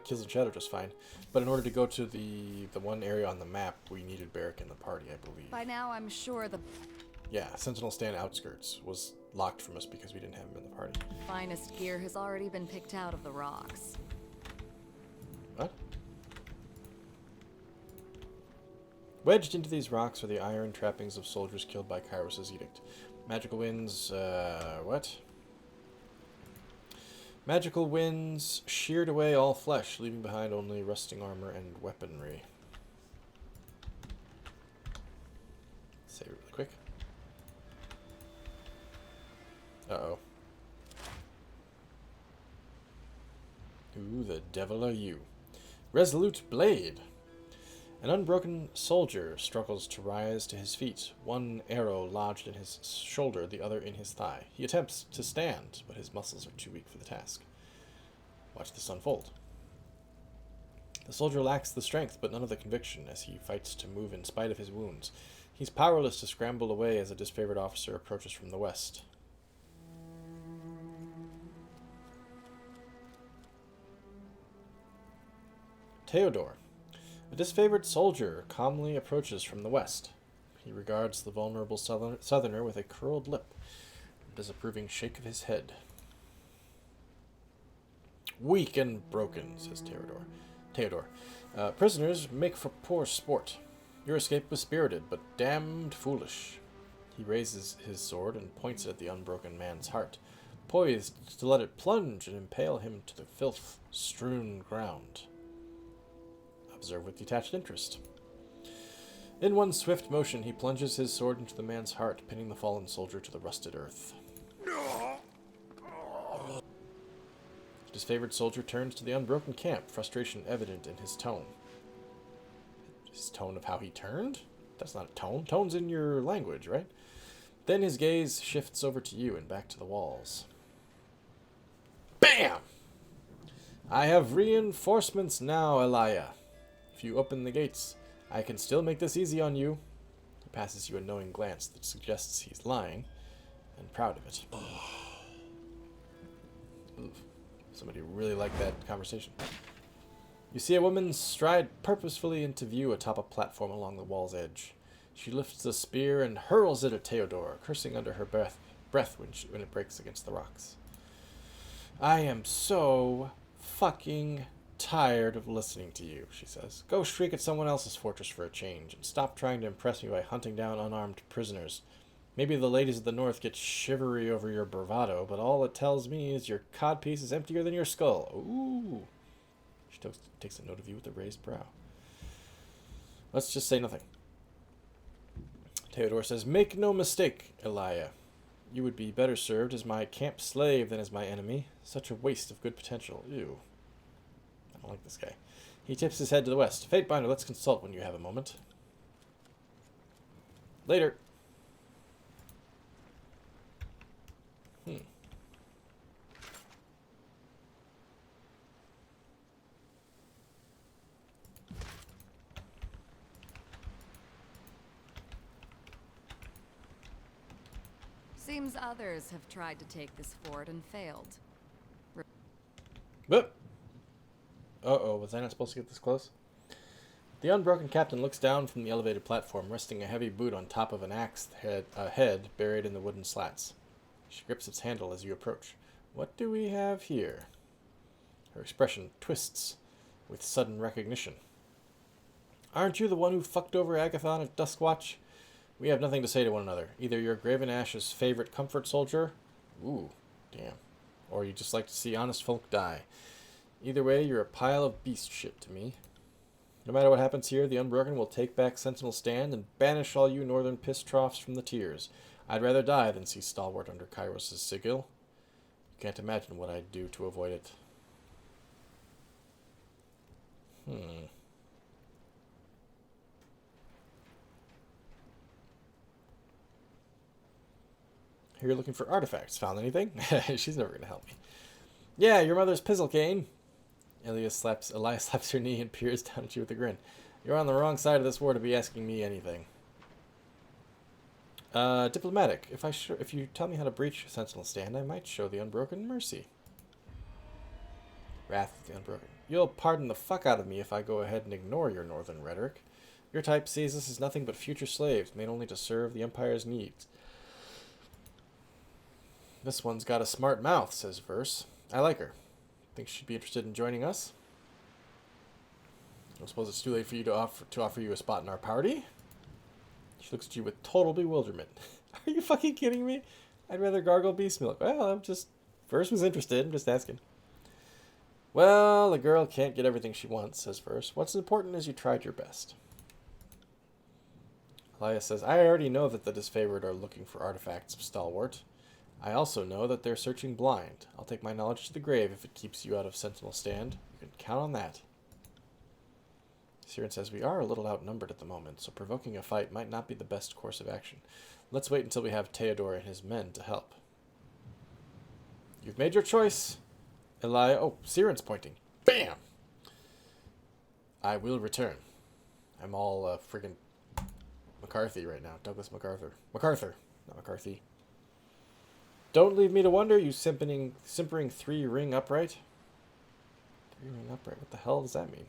A: Kills and Shadow just fine, but in order to go to the one area on the map, we needed Barrick in the party, I believe.
D: By now, I'm sure the
A: Yeah, Sentinel Stand Outskirts was locked from us because we didn't have him in the party.
D: finest gear has already been picked out of the rocks.
A: What? Wedged into these rocks are the iron trappings of soldiers killed by Kairos' edict. Magical winds, what? Magical winds sheared away all flesh, leaving behind only rusting armor and weaponry. Save it really quick. Uh-oh. Who the devil are you? Resolute Blade! An unbroken soldier struggles to rise to his feet, one arrow lodged in his shoulder, the other in his thigh. He attempts to stand, but his muscles are too weak for the task. Watch this unfold. The soldier lacks the strength, but none of the conviction, as he fights to move in spite of his wounds. He's powerless to scramble away as a disfavored officer approaches from the west. Theodore. A disfavored soldier calmly approaches from the west. He regards the vulnerable southerner with a curled lip, a disapproving shake of his head. Weak and broken, says Theodore. Prisoners make for poor sport. Your escape was spirited, but damned foolish. He raises his sword and points it at the unbroken man's heart, poised to let it plunge and impale him to the filth strewn ground. Observe with detached interest. In one swift motion, he plunges his sword into the man's heart, pinning the fallen soldier to the rusted earth. The disfavored soldier turns to the unbroken camp, frustration evident in his tone. His tone of how he turned? That's not a tone. Tone's in your language, right? Then his gaze shifts over to you and back to the walls. BAM! I have reinforcements now, Alya. If you open the gates, I can still make this easy on you. He passes you a knowing glance that suggests he's lying, and proud of it. Ooh, somebody really liked that conversation. You see a woman stride purposefully into view atop a platform along the wall's edge. She lifts a spear and hurls it at Theodore, cursing under her breath when it breaks against the rocks. I am so fucking tired of listening to you, she says. Go shriek at someone else's fortress for a change, and stop trying to impress me by hunting down unarmed prisoners. Maybe the ladies of the north get shivery over your bravado, but all it tells me is your codpiece is emptier than your skull. Ooh. She takes a note of you with a raised brow. Let's just say nothing. Theodore says, make no mistake, Alya. You would be better served as my camp slave than as my enemy. Such a waste of good potential. Ew. I don't like this guy. He tips his head to the west. Fatebinder, let's consult when you have a moment. Later.
D: Seems others have tried to take this fort and failed.
A: Whoop. Uh-oh, was I not supposed to get this close? The Unbroken captain looks down from the elevated platform, resting a heavy boot on top of an axe head buried in the wooden slats. She grips its handle as you approach. What do we have here? Her expression twists with sudden recognition. Aren't you the one who fucked over Agathon at Duskwatch? We have nothing to say to one another. Either you're Graven Ash's favorite comfort soldier, ooh, damn, or you just like to see honest folk die. Either way, you're a pile of beast shit to me. No matter what happens here, the Unbroken will take back Sentinel Stand and banish all you northern piss troughs from the tiers. I'd rather die than see Stalwart under Kairos' sigil. You can't imagine what I'd do to avoid it. Here you're looking for artifacts. Found anything? She's never going to help me. Yeah, your mother's pizzle cane. Alya slaps her knee and peers down at you with a grin. You're on the wrong side of this war to be asking me anything. Diplomatic. If you tell me how to breach Sentinel Stand, I might show the Unbroken mercy. Wrath of the Unbroken. You'll pardon the fuck out of me if I go ahead and ignore your northern rhetoric. Your type sees us as nothing but future slaves, made only to serve the Empire's needs. This one's got a smart mouth, says Verse. I like her. Think she'd be interested in joining us? I suppose it's too late for you to offer you a spot in our party? She looks at you with total bewilderment. Are you fucking kidding me? I'd rather gargle beast milk. Well, Verse was interested. I'm just asking. Well, the girl can't get everything she wants, says Verse. What's important is you tried your best. Alya says, I already know that the disfavored are looking for artifacts of Stalwart. I also know that they're searching blind. I'll take my knowledge to the grave if it keeps you out of Sentinel Stand. You can count on that. Siren says, we are a little outnumbered at the moment, so provoking a fight might not be the best course of action. Let's wait until we have Theodore and his men to help. You've made your choice. Alya, oh, Siren's pointing. Bam! I will return. I'm all friggin' McCarthy right now. Douglas MacArthur. MacArthur, not McCarthy. Don't leave me to wonder, you simpering 3-ring upright. 3-ring upright? What the hell does that mean?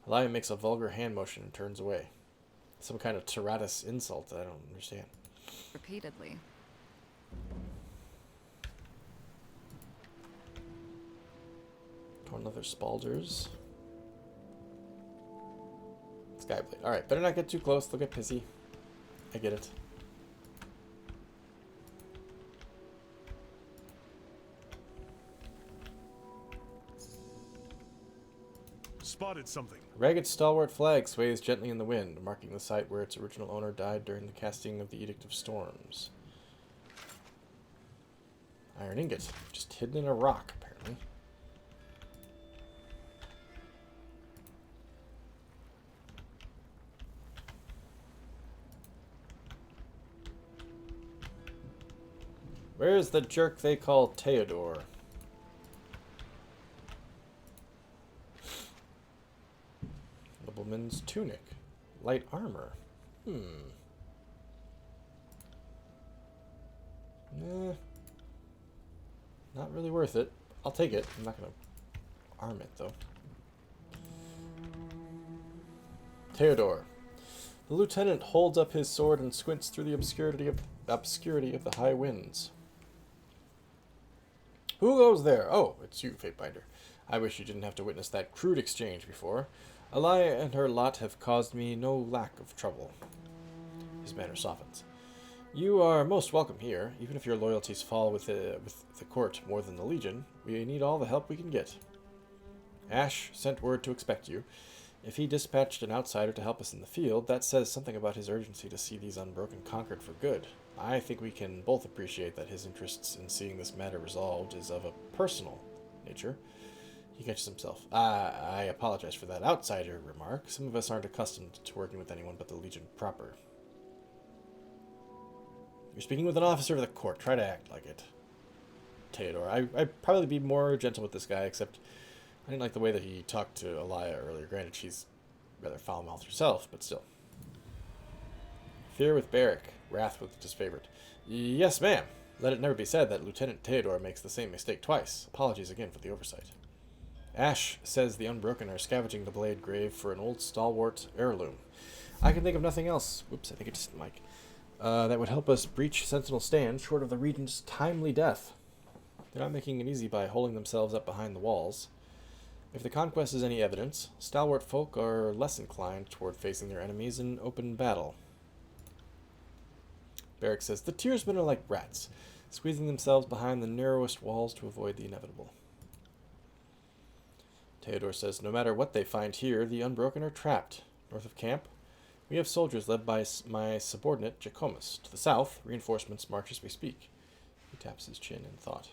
A: Alya makes a vulgar hand motion and turns away. Some kind of Tyrannis insult that I don't understand.
D: Repeatedly.
A: Torn leather spalders. Skyblade. Alright, better not get too close. They'll get pissy. I get it.
F: Spotted something.
A: A ragged stalwart flag sways gently in the wind, marking the site where its original owner died during the casting of the Edict of Storms. Iron ingot. Just hidden in a rock, apparently. Where's the jerk they call Theodore? Nobleman's tunic. Light armor. Not really worth it. I'll take it. I'm not going to arm it, though. Theodore. The lieutenant holds up his sword and squints through the obscurity of the high winds. Who goes there? Oh, it's you, Fatebinder. I wish you didn't have to witness that crude exchange before. Alya and her lot have caused me no lack of trouble. His manner softens. You are most welcome here, even if your loyalties fall with the court more than the Legion. We need all the help we can get. Ash sent word to expect you. If he dispatched an outsider to help us in the field, that says something about his urgency to see these Unbroken conquered for good. I think we can both appreciate that his interests in seeing this matter resolved is of a personal nature. He catches himself. I apologize for that outsider remark. Some of us aren't accustomed to working with anyone but the Legion proper. You're speaking with an officer of the court. Try to act like it. Theodore. I'd probably be more gentle with this guy, except I didn't like the way that he talked to Alya earlier. Granted, she's rather foul-mouthed herself, but still. Fear with Barrack. Wrath with disfavored. Yes, ma'am. Let it never be said that Lieutenant Theodore makes the same mistake twice. Apologies again for the oversight. Ash says the Unbroken are scavenging the Blade Grave for an old stalwart heirloom. I can think of nothing else. Whoops, I think it's Mike. That would help us breach Sentinel Stand short of the Regent's timely death. They're not making it easy by holding themselves up behind the walls. If the conquest is any evidence, stalwart folk are less inclined toward facing their enemies in open battle. Barrack says, the Tearsmen are like rats, squeezing themselves behind the narrowest walls to avoid the inevitable. Theodore says, no matter what they find here, the Unbroken are trapped. North of camp, we have soldiers led by my subordinate, Jacomus. To the south, reinforcements march as we speak. He taps his chin in thought.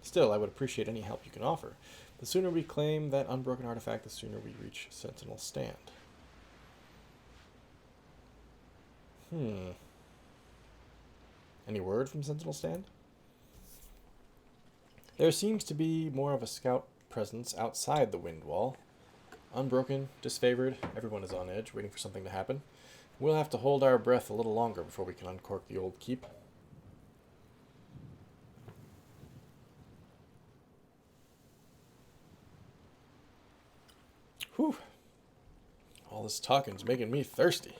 A: Still, I would appreciate any help you can offer. The sooner we claim that Unbroken artifact, the sooner we reach Sentinel Stand. Any word from Sentinel Stand? There seems to be more of a scout presence outside the wind wall. Unbroken, disfavored, everyone is on edge, waiting for something to happen. We'll have to hold our breath a little longer before we can uncork the old keep. Whew. All this talking's making me thirsty.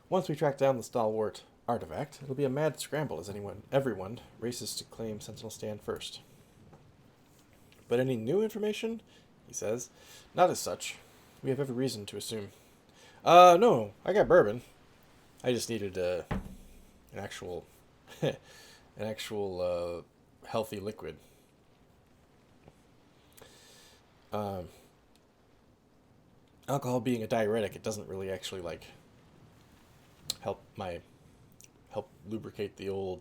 A: Once we track down the stalwart artifact, it'll be a mad scramble as everyone races to claim Sentinel Stand first. But any new information? He says. Not as such. We have every reason to assume. No, I got bourbon. I just needed an actual healthy liquid. Alcohol being a diuretic, it doesn't really actually help lubricate the old,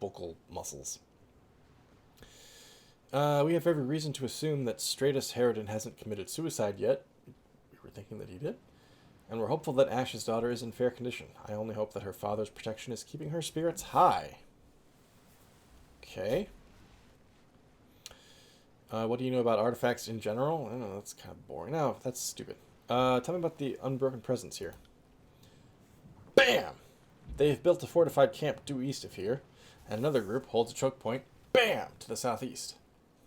A: vocal muscles. We have every reason to assume that Stratus Harridan hasn't committed suicide yet. We were thinking that he did. And we're hopeful that Ash's daughter is in fair condition. I only hope that her father's protection is keeping her spirits high. Okay. What do you know about artifacts in general? I don't know, that's kind of boring. No, that's stupid. Tell me about the Unbroken presence here. BAM! They've built a fortified camp due east of here, and another group holds a choke point, BAM! To the southeast.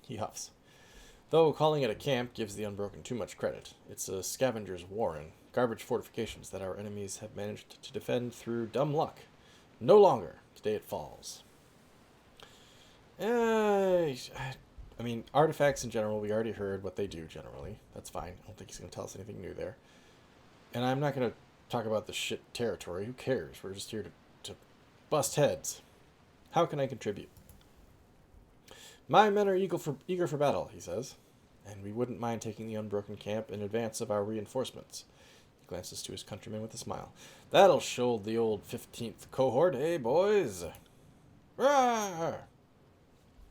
A: He huffs. Though calling it a camp gives the Unbroken too much credit. It's a scavenger's warren, garbage fortifications that our enemies have managed to defend through dumb luck. No longer. Today it falls. I mean, artifacts in general, we already heard what they do generally. That's fine. I don't think he's going to tell us anything new there. And I'm not going to talk about the shit territory. Who cares? We're just here to bust heads. How can I contribute? My men are eager for battle, he says. And we wouldn't mind taking the Unbroken camp in advance of our reinforcements. He glances to his countrymen with a smile. That'll show the old 15th cohort, eh, boys? Rawr!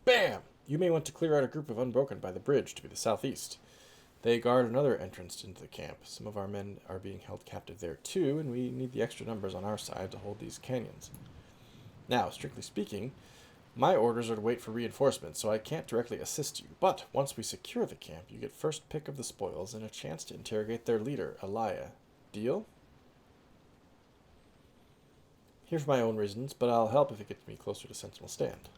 A: Bam! You may want to clear out a group of Unbroken by the bridge to the southeast. They guard another entrance into the camp. Some of our men are being held captive there too, and we need the extra numbers on our side to hold these canyons. Now, strictly speaking, my orders are to wait for reinforcements, so I can't directly assist you. But once we secure the camp, you get first pick of the spoils and a chance to interrogate their leader, Alya. Deal? Here for my own reasons, but I'll help if it gets me closer to Sentinel Stand.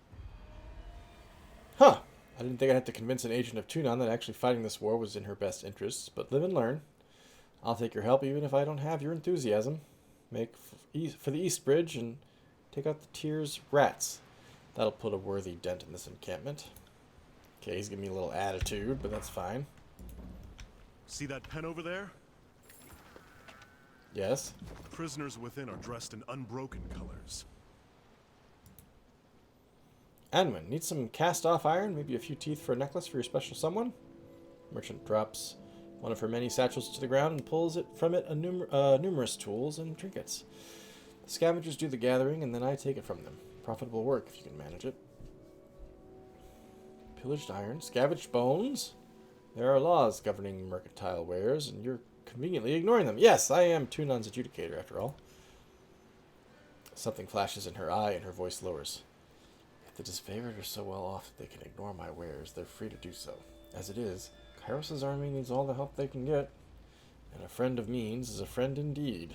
A: Huh. I didn't think I'd have to convince an agent of Tunon that actually fighting this war was in her best interests, but live and learn. I'll take your help even if I don't have your enthusiasm. Make for the East Bridge and take out the Tears rats. That'll put a worthy dent in this encampment. Okay, he's giving me a little attitude, but that's fine.
F: See that pen over there?
A: Yes.
F: Prisoners within are dressed in Unbroken colors.
A: Anwin, need some cast-off iron? Maybe a few teeth for a necklace for your special someone? Merchant drops one of her many satchels to the ground and pulls from it numerous tools and trinkets. The scavengers do the gathering, and then I take it from them. Profitable work if you can manage it. Pillaged iron, scavenged bones. There are laws governing mercantile wares, and you're conveniently ignoring them. Yes, I am Tunon's adjudicator, after all. Something flashes in her eye and her voice lowers. If the disfavored are so well off that they can ignore my wares, they're free to do so. As it is, Kairos' army needs all the help they can get, and a friend of means is a friend indeed.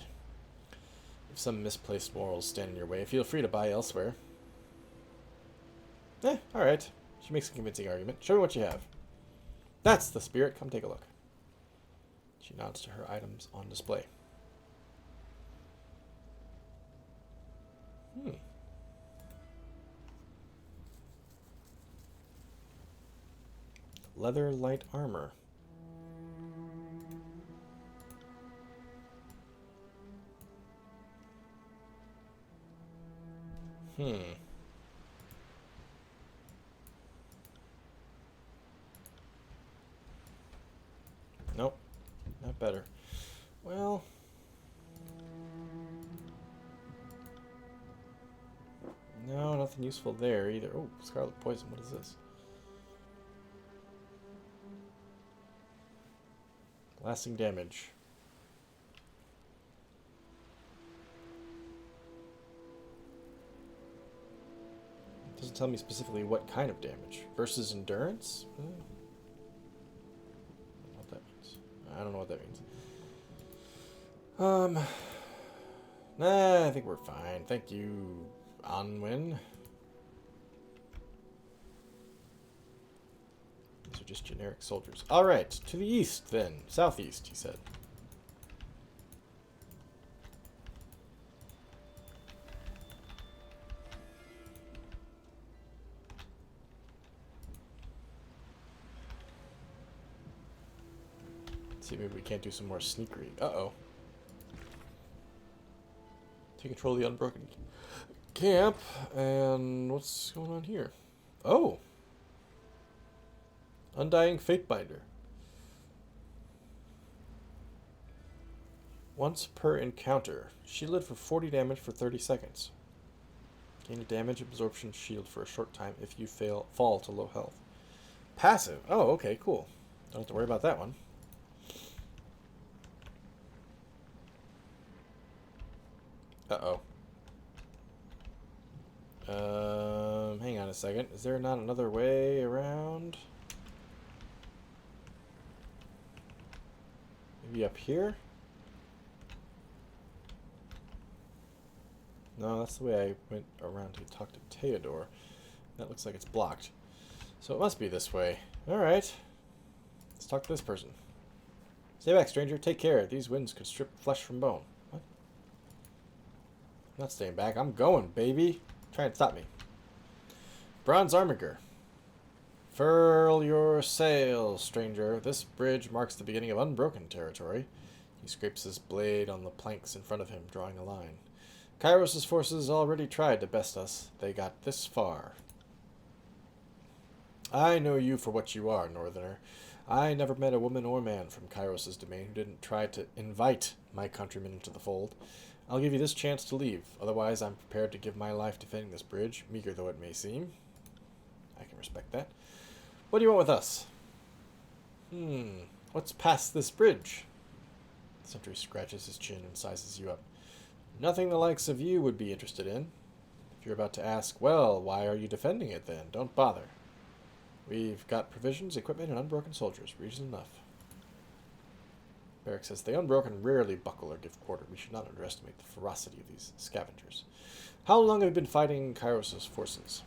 A: If some misplaced morals stand in your way, feel free to buy elsewhere. Alright. She makes a convincing argument. Show me what you have. That's the spirit. Come take a look. She nods to her items on display. Leather light armor. Nope. Not better. Well... no, nothing useful there either. Oh, Scarlet Poison. What is this? Lasting damage. It doesn't tell me specifically what kind of damage. Versus endurance? What that means. I don't know what that means. Nah, I think we're fine. Thank you, Anwin. These are just generic soldiers. Alright, to the east then. Southeast, he said. Let's see, maybe we can't do some more sneakery. Uh-oh. Take control of the Unbroken camp. And what's going on here? Oh! Undying Fatebinder. Once per encounter. Shielded for 40 damage for 30 seconds. Gain a damage absorption shield for a short time if you fall to low health. Passive. Oh, okay, cool. Don't have to worry about that one. Uh-oh. Hang on a second. Is there not another way around? Maybe up here? No, that's the way I went around to talk to Theodore. That looks like it's blocked. So it must be this way. Alright. Let's talk to this person. Stay back, stranger. Take care. These winds could strip flesh from bone. What? I'm not staying back. I'm going, baby. Try and stop me. Bronze Armiger. Furl your sails, stranger. This bridge marks the beginning of Unbroken territory. He scrapes his blade on the planks in front of him, drawing a line. Kairos' forces already tried to best us. They got this far. I know you for what you are, Northerner. I never met a woman or man from Kairos' domain who didn't try to invite my countrymen into the fold. I'll give you this chance to leave. Otherwise, I'm prepared to give my life defending this bridge, meager though it may seem. I can respect that. What do you want with us? What's past this bridge? The sentry scratches his chin and sizes you up. Nothing the likes of you would be interested in. If you're about to ask, well, why are you defending it then? Don't bother. We've got provisions, equipment, and unbroken soldiers. Reason enough. Barrick says, the Unbroken rarely buckle or give quarter. We should not underestimate the ferocity of these scavengers. How long have you been fighting Kairos' forces?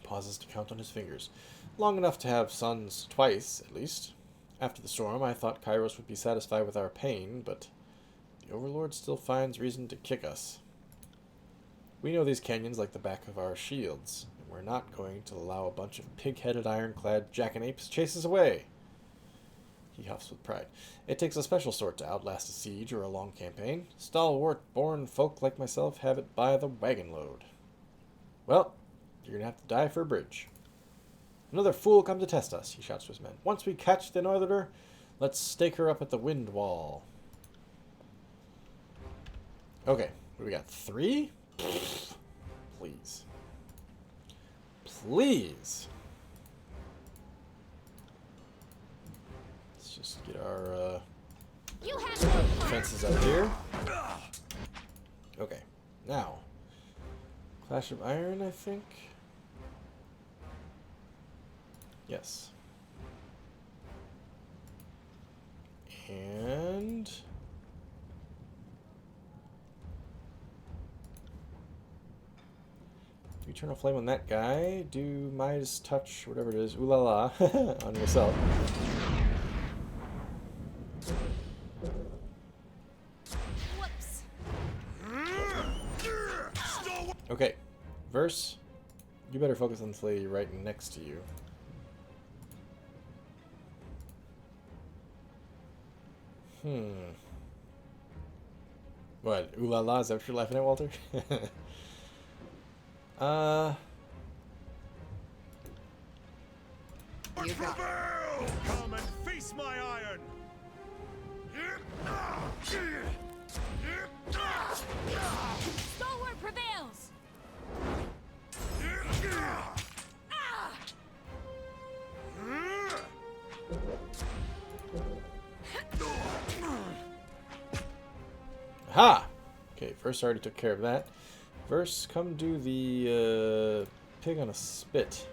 A: Pauses to count on his fingers. Long enough to have sons twice, at least. After the storm, I thought Kairos would be satisfied with our pain, but the Overlord still finds reason to kick us. We know these canyons like the back of our shields, and we're not going to allow a bunch of pig-headed, ironclad jackanapes chase us away. He huffs with pride. It takes a special sort to outlast a siege or a long campaign. Stalwart-born folk like myself have it by the wagon load. Well, you're gonna have to die for a bridge. Another fool come to test us, he shouts to his men. Once we catch the Northerner, let's stake her up at the wind wall. Okay, what do we got? 3? Please. Please. Let's just get our
B: You have no
A: defenses out here. Okay. Now, Clash of Iron, I think? Yes. And... do Eternal Flame on that guy. Do Midas Touch, whatever it is, ooh la la, on yourself.
B: Whoops.
A: Okay, Verse, you better focus on this lady right next to you. What? Ooh la la, is that what you're laughing at, Walter?
D: You got it.
F: Come and face my iron!
B: Stalwart prevails.
A: Ha! Okay, Verse already took care of that. Verse, come do the pig on a spit.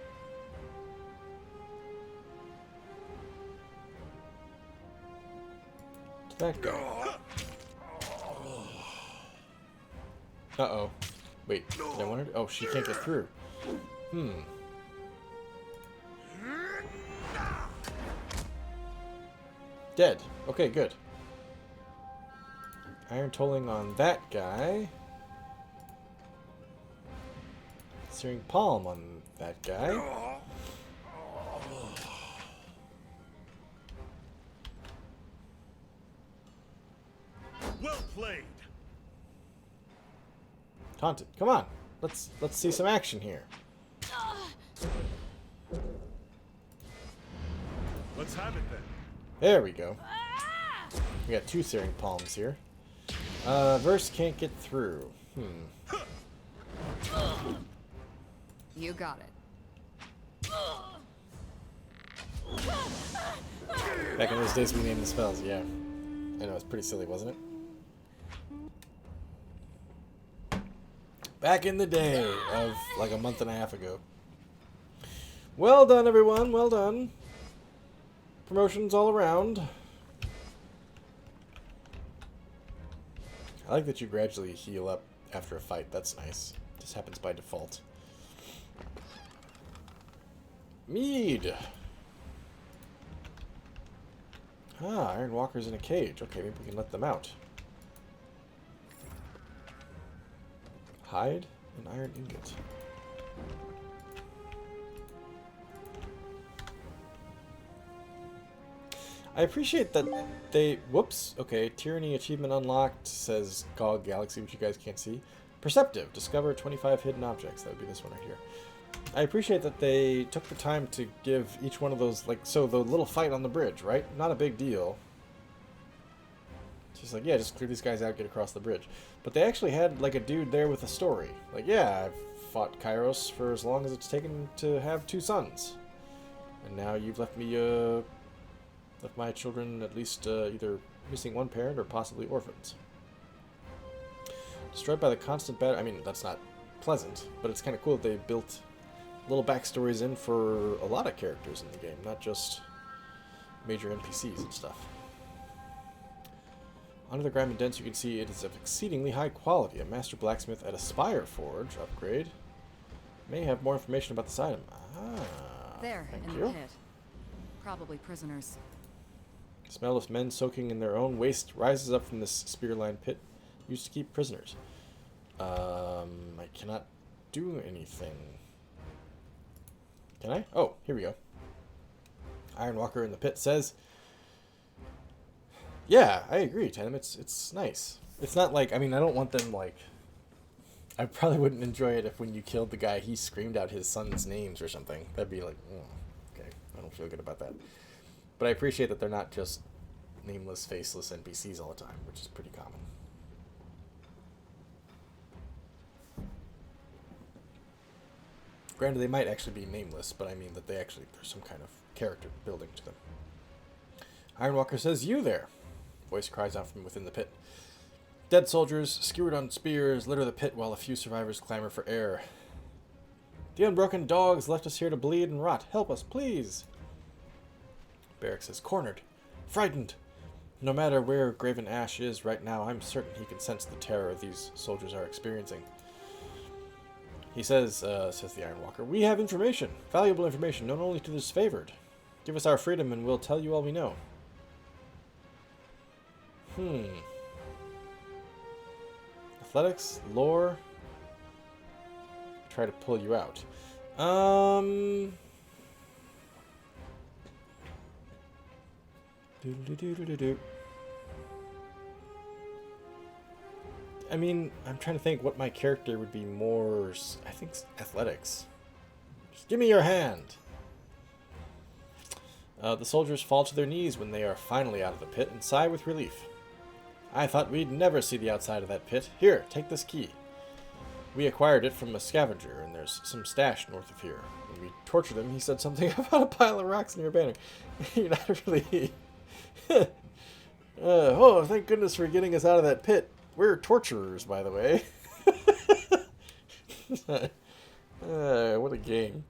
A: To that guy. Uh-oh. Wait, did I want her to? Oh, she can't get through. Dead. Okay, good. Iron tolling on that guy. Searing palm on that guy.
F: Well played.
A: Taunted. Come on. Let's see some action here.
F: Let's have it then.
A: There we go. We got two searing palms here. Verse can't get through.
D: You got it.
A: Back in those days we named the spells, yeah. I know, it's pretty silly, wasn't it? Back in the day of like a month and a half ago. Well done, everyone. Well done. Promotions all around. I like that you gradually heal up after a fight. That's nice. This happens by default. Mead. Ah, Iron Walker's in a cage. Okay, maybe we can let them out. Hide an iron ingot. I appreciate that they... Whoops. Okay, Tyranny achievement unlocked, says GOG Galaxy, which you guys can't see. Perceptive. Discover 25 hidden objects. That would be this one right here. I appreciate that they took the time to give each one of those, like, so the little fight on the bridge, right? Not a big deal. It's just like, yeah, just clear these guys out, get across the bridge. But they actually had, like, a dude there with a story. Like, yeah, I've fought Kairos for as long as it's taken to have 2 sons. And now you've left me, left my children at least either missing one parent or possibly orphans. Destroyed by the constant battle. I mean, that's not pleasant, but it's kind of cool that they built little backstories in for a lot of characters in the game, not just major NPCs and stuff. Under the grime and dents, you can see it is of exceedingly high quality. A master blacksmith at a Spire Forge upgrade may have more information about this item. Ah,
D: There,
A: thank
D: in
A: you.
D: the pit. Probably prisoners.
A: The smell of men soaking in their own waste rises up from this spear-lined pit used to keep prisoners. I cannot do anything. Can I? Oh, here we go. Iron Walker in the pit says, yeah, I agree, Tenem. It's nice. It's not like, I mean, I don't want them, like... I probably wouldn't enjoy it if when you killed the guy, he screamed out his son's names or something. That'd be like, okay, I don't feel good about that. But I appreciate that they're not just nameless, faceless NPCs all the time, which is pretty common. Granted, they might actually be nameless, but I mean that there's some kind of character building to them. Ironwalker says, you there! Voice cries out from within the pit. Dead soldiers, skewered on spears, litter the pit while a few survivors clamor for air. The unbroken dogs left us here to bleed and rot. Help us, please. Barracks is cornered, frightened. No matter where Graven Ash is right now, I'm certain he can sense the terror these soldiers are experiencing. He says, says the Ironwalker, we have information, valuable information, known only to the disfavored. Give us our freedom and we'll tell you all we know. Athletics, lore. Try to pull you out. I mean, I'm trying to think what my character would be more. I think athletics. Just give me your hand. The soldiers fall to their knees when they are finally out of the pit and sigh with relief. I thought we'd never see the outside of that pit. Here, take this key. We acquired it from a scavenger, and there's some stash north of here. When we tortured him, he said something about a pile of rocks near your banner. You're not really... oh, thank goodness for getting us out of that pit. We're torturers, by the way. What a game.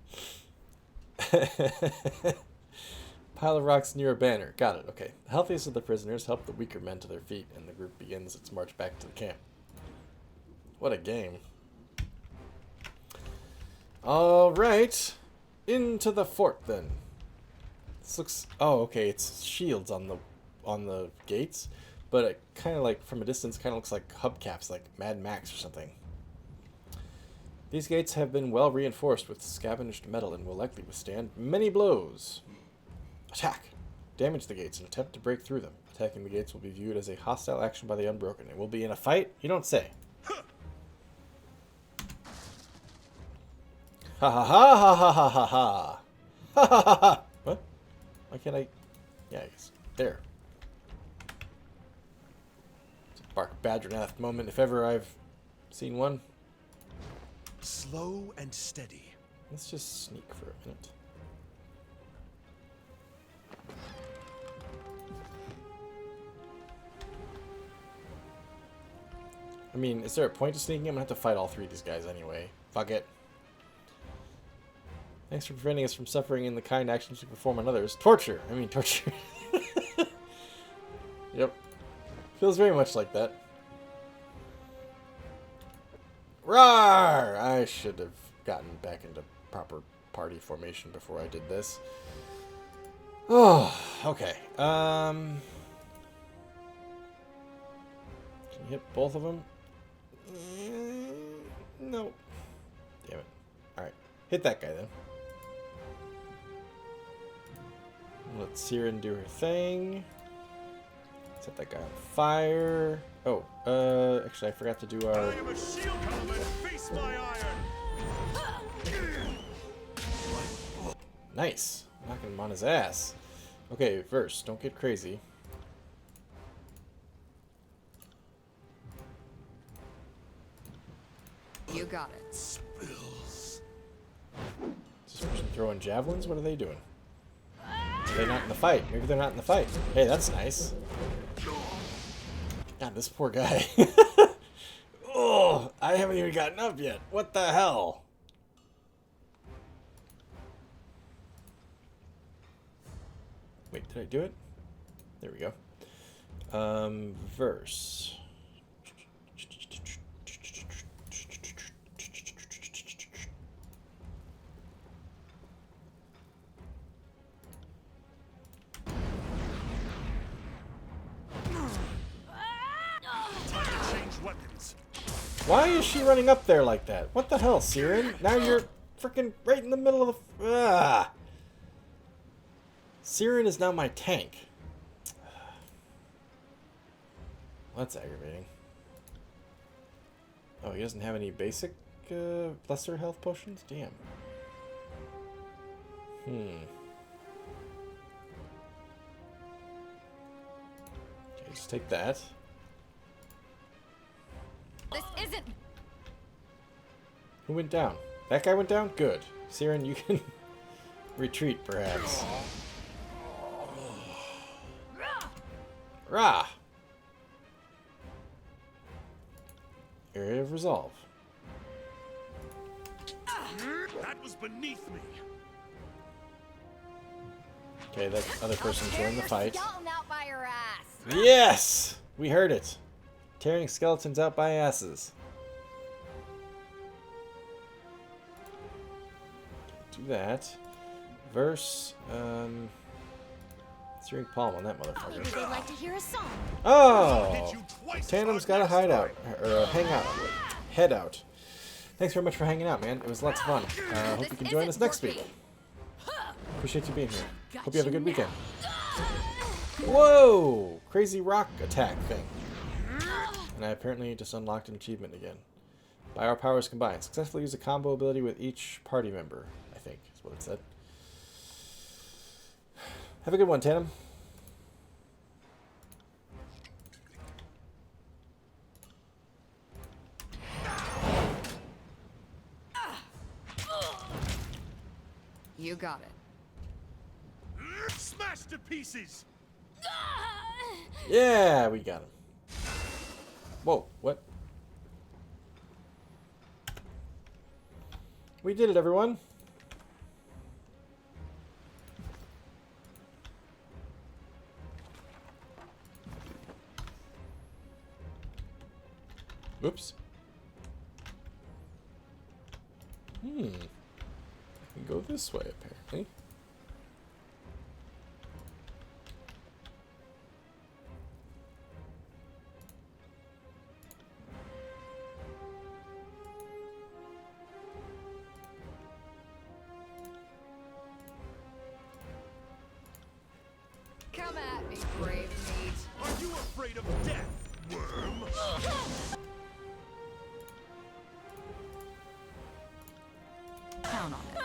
A: Pile of rocks near a banner. Got it. Okay. The healthiest of the prisoners help the weaker men to their feet, and the group begins its march back to the camp. What a game. Alright. Into the fort, then. This looks... Oh, okay. It's shields on the gates, but it kind of like, from a distance, kind of looks like hubcaps, like Mad Max or something. These gates have been well reinforced with scavenged metal and will likely withstand many blows. Attack! Damage the gates and attempt to break through them. Attacking the gates will be viewed as a hostile action by the Unbroken. It will be in a fight? You don't say. Ha ha ha ha ha ha ha ha! Ha ha ha ha! What? Why can't I... Yeah, I guess. There. It's a Bark Badgernath moment, if ever I've seen one.
F: Slow and steady.
A: Let's just sneak for a minute. I mean, is there a point to sneaking? I'm gonna have to fight all three of these guys anyway. Fuck it. Thanks for preventing us from suffering in the kind actions we perform on others. Torture! I mean, torture. Yep. Feels very much like that. Rawr! I should have gotten back into proper party formation before I did this. Oh, okay. Can you hit both of them? No. Damn it. Alright. Hit that guy then. Let Siren do her thing. Set that guy on fire. Oh, actually I forgot to do our...
F: I am a shield helmet. Face my iron.
A: Nice. Knocking him on his ass. Okay, verse. Don't get crazy.
D: You got it.
F: Spills.
A: Is this person throwing javelins? What are they doing? Are they not in the fight? Maybe they're not in the fight. Hey, that's nice. God, this poor guy. Oh, I haven't even gotten up yet. What the hell? Wait, did I do it? There we go. Verse. Why is she running up there like that? What the hell, Siren? Now you're freaking right in the middle of the... Ah! Siren is now my tank. That's aggravating. Oh, he doesn't have any basic lesser health potions? Damn. Okay, just take that.
D: This isn't...
A: Who went down? That guy went down? Good. Siren, you can retreat, perhaps. Rah! Area of Resolve.
F: That was beneath me.
A: Okay, that other person joined the fight.
D: Skeleton out by your ass.
A: Yes! We heard it. Tearing skeletons out by asses. Do that. Verse, steering palm on that
B: Maybe
A: motherfucker.
B: they'd like to hear a song.
A: Oh! Tandem's got a hideout, or a hangout. Head out. Thanks very much for hanging out, man. It was lots of fun. Hope you can join us next week. Appreciate you being here. Hope you have a good weekend. Whoa! Crazy rock attack thing. And I apparently just unlocked an achievement again. By our powers combined. Successfully use a combo ability with each party member, I think is what it said. Have a good one, Tandem.
D: You got it.
F: Smash to pieces.
A: Yeah, we got him. Whoa, what? We did it, everyone. Oops. I can go this way, apparently.
D: Come at me, brave meat.
F: Are you afraid of death, worm?
D: Count on it.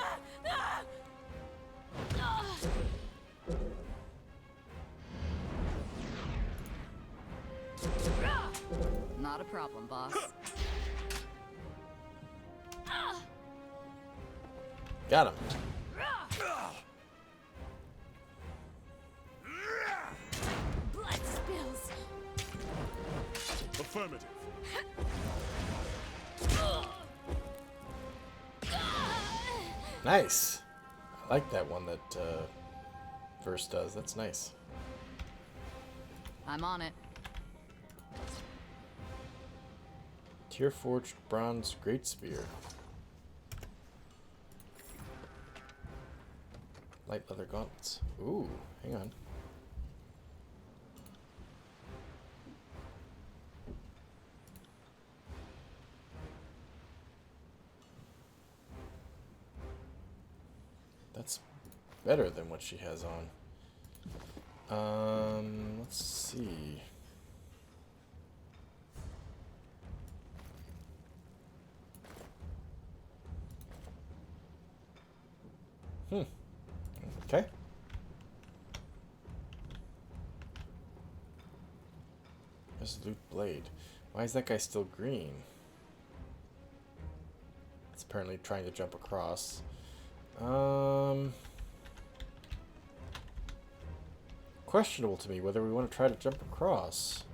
D: Not a problem, boss.
A: Got him.
B: Blood spills.
F: Affirmative.
A: Nice. I like that one that Verse does. That's nice.
D: I'm on it.
A: Tear forged bronze great spear. Light leather gauntlets. Ooh, hang on. That's better than what she has on. Let's see. Okay. Resolute blade. Why is that guy still green? It's apparently trying to jump across. Questionable to me whether we want to try to jump across.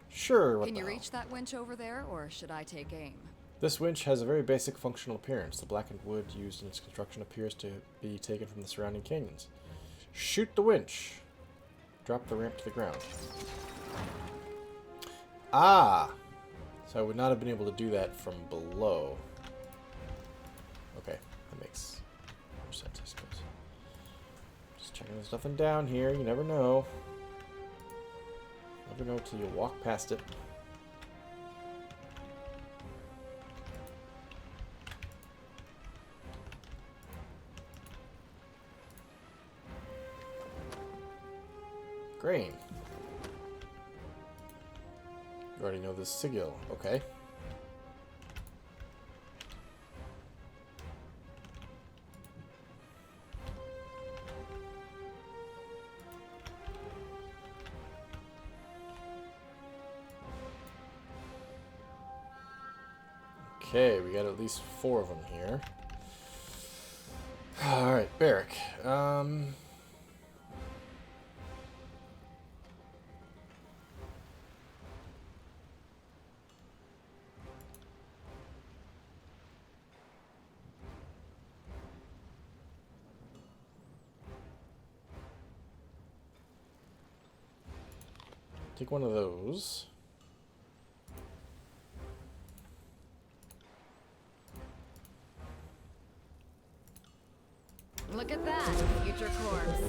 A: Sure, what
D: Can
A: the
D: you
A: hell.
D: reach that winch over there, or should I take aim?
A: This winch has a very basic functional appearance. The blackened wood used in its construction appears to be taken from the surrounding canyons. Shoot the winch. Drop the ramp to the ground. Ah! So I would not have been able to do that from below. Okay, that makes more sense, I suppose. Just checking there's nothing down here. You never know. Never know till you walk past it. Grain. You already know this sigil. Okay. Okay, we got at least 4 of them here. Alright, Barrack. Take one of those.
D: Look at that, future corpse.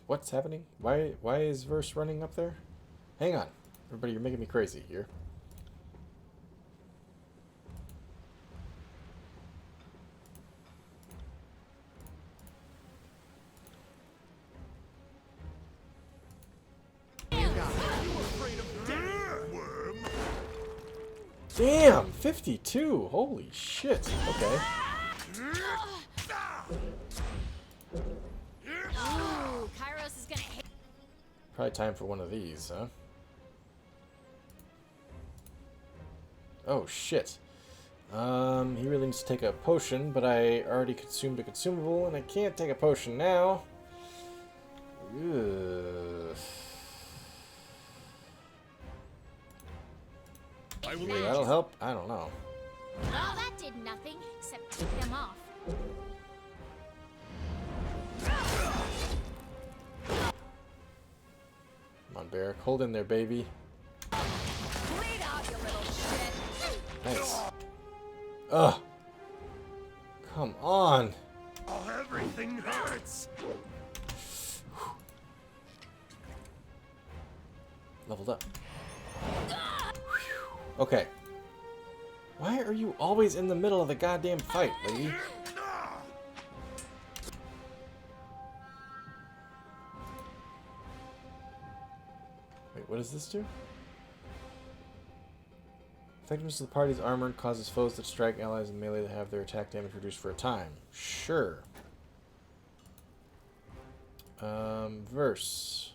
A: What's happening? Why is Verse running up there? Hang on. Everybody, you're making me crazy here. Damn, 52. Holy shit. Okay.
B: Ooh, Kairos is gonna hit.
A: Probably time for one of these, huh? Oh shit. He really needs to take a potion, but I already consumed a consumable, and I can't take a potion now. Ugh. Maybe that'll help? I don't know.
B: Well, that did nothing except take them off.
A: Come on, Barrick. Hold in there, baby.
D: Bleed out, you little shit.
A: Thanks. Ugh. Come on.
F: Oh, everything hurts.
A: Leveled up. Okay. Why are you always in the middle of the goddamn fight, lady? Wait, what does this do? Effectiveness of the party's armor causes foes that strike allies in melee to have their attack damage reduced for a time. Sure. Verse.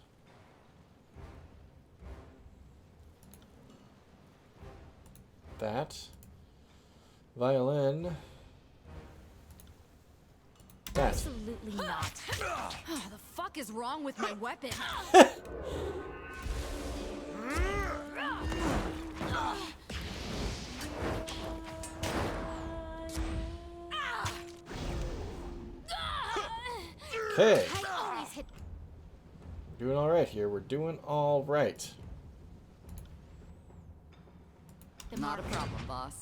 A: That. Violin. That.
B: Absolutely not.
D: The fuck is wrong with my weapon?
A: Okay.
B: I always hit.
A: We're doing alright here. We're doing alright.
D: Not a problem, boss.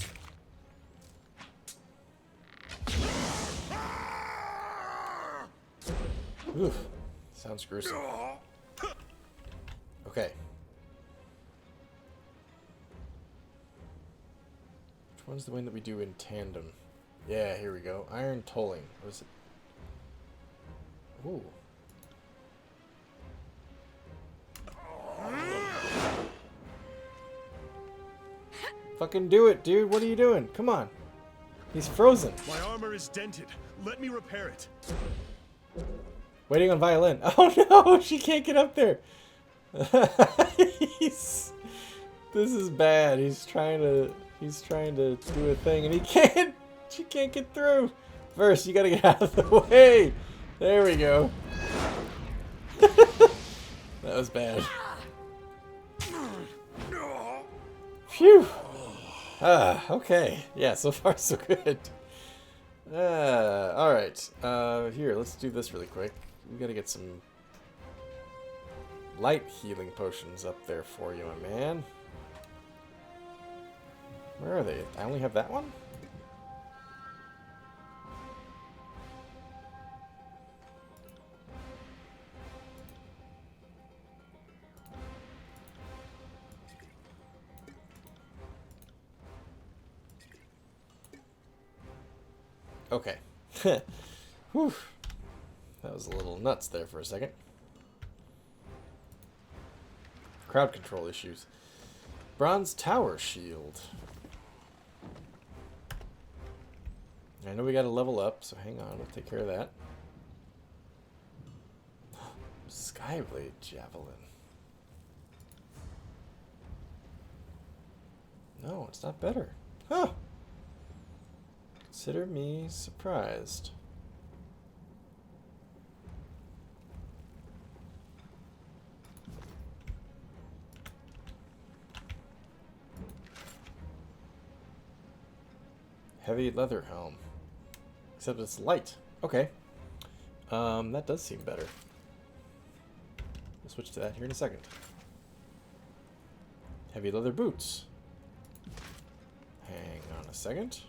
A: Oof. Sounds gruesome. Okay. Which one's the one that we do in tandem? Yeah, here we go. Iron Tolling. What is it? Ooh. Fucking do it, dude. What are you doing? Come on. He's frozen.
F: My armor is dented. Let me repair it.
A: Waiting on Violin. Oh no, she can't get up there. This is bad. He's trying to do a thing and he can't. She can't get through. Verse, you gotta get out of the way. There we go. That was bad. Phew. Okay. Yeah, so far so good. Alright. Here, let's do this really quick. We gotta get some light healing potions up there for you, my man. Where are they? I only have that one? Okay. Whew. That was a little nuts there for a second. Crowd control issues. Bronze Tower Shield. I know we gotta level up, so hang on, we'll take care of that. Skyblade Javelin. No, it's not better. Huh. Consider me surprised. Heavy leather helm. Except it's light. Okay. That does seem better. switch to that here in a second. Heavy leather boots. Hang on a second.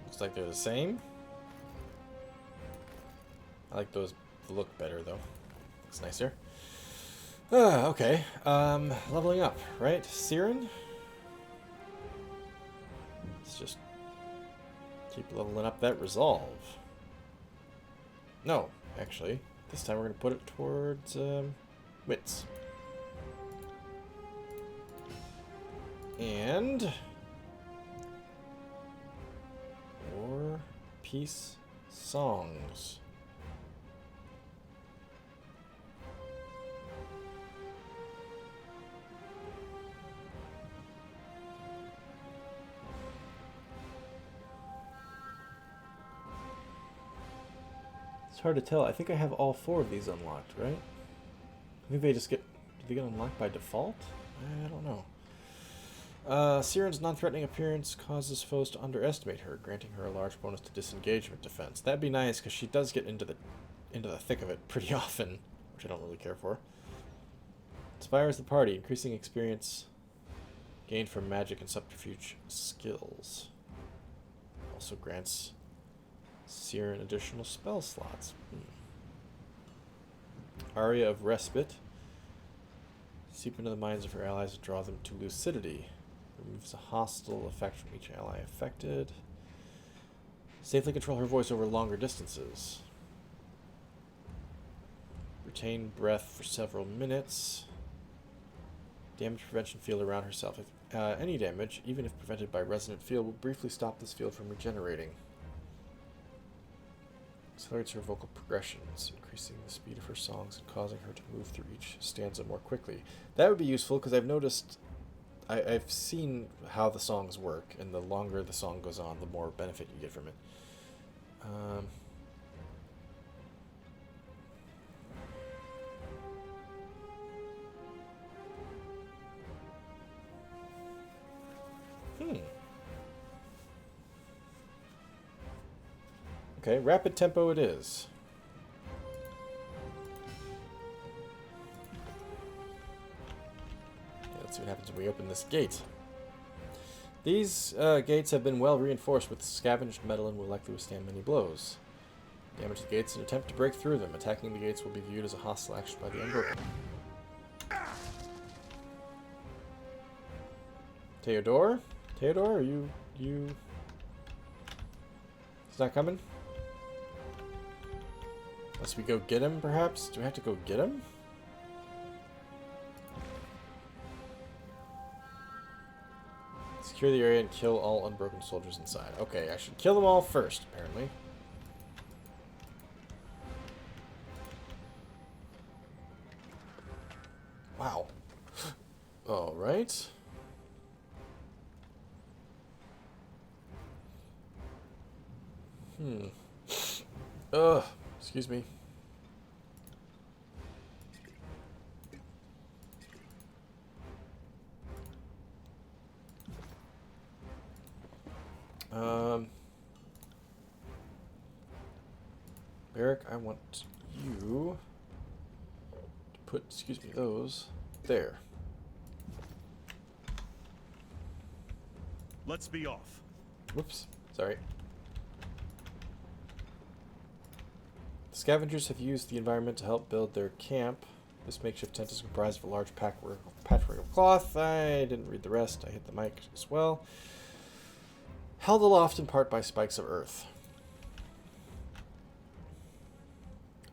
A: Looks like they're the same. I like those look better though. Looks nicer. Okay. Leveling up, right? Siren? Let's just keep leveling up that resolve. No, actually. This time we're going to put it towards wits. And War, Peace, Songs. It's hard to tell. I think I have all 4 of these unlocked, right? I think they just get... Do they get unlocked by default? I don't know. Siren's non-threatening appearance causes foes to underestimate her, granting her a large bonus to disengagement defense. That'd be nice, because she does get into the thick of it pretty often, which I don't really care for. Inspires the party, increasing experience gained from magic and subterfuge skills. Also grants Siren additional spell slots. Aria of Respite. Seep into the minds of her allies to draw them to lucidity. Removes a hostile effect from each ally affected. Safely control her voice over longer distances. Retain breath for several minutes. Damage prevention field around herself. If any damage, even if prevented by resonant field, will briefly stop this field from regenerating. Accelerates her vocal progressions, increasing the speed of her songs and causing her to move through each stanza more quickly. That would be useful because I've noticed, I've seen how the songs work, and the longer the song goes on, the more benefit you get from it. Okay, rapid tempo it is. Okay, let's see what happens when we open this gate. These gates have been well reinforced with scavenged metal and will likely withstand many blows. Damage the gates and attempt to break through them. Attacking the gates will be viewed as a hostile action by the Unbroken. Theodore? Theodore, are you... He's not coming? Unless we go get him, perhaps? Do we have to go get him? Secure the area and kill all unbroken soldiers inside. Okay, I should kill them all first, apparently. Wow. Alright. Ugh. Excuse me. Barrack, I want you to put, excuse me, those there.
F: Let's be off.
A: Whoops. Sorry. The scavengers have used the environment to help build their camp. This makeshift tent is comprised of a large patchwork of cloth. I didn't read the rest. I hit the mic as well. Held aloft in part by spikes of earth.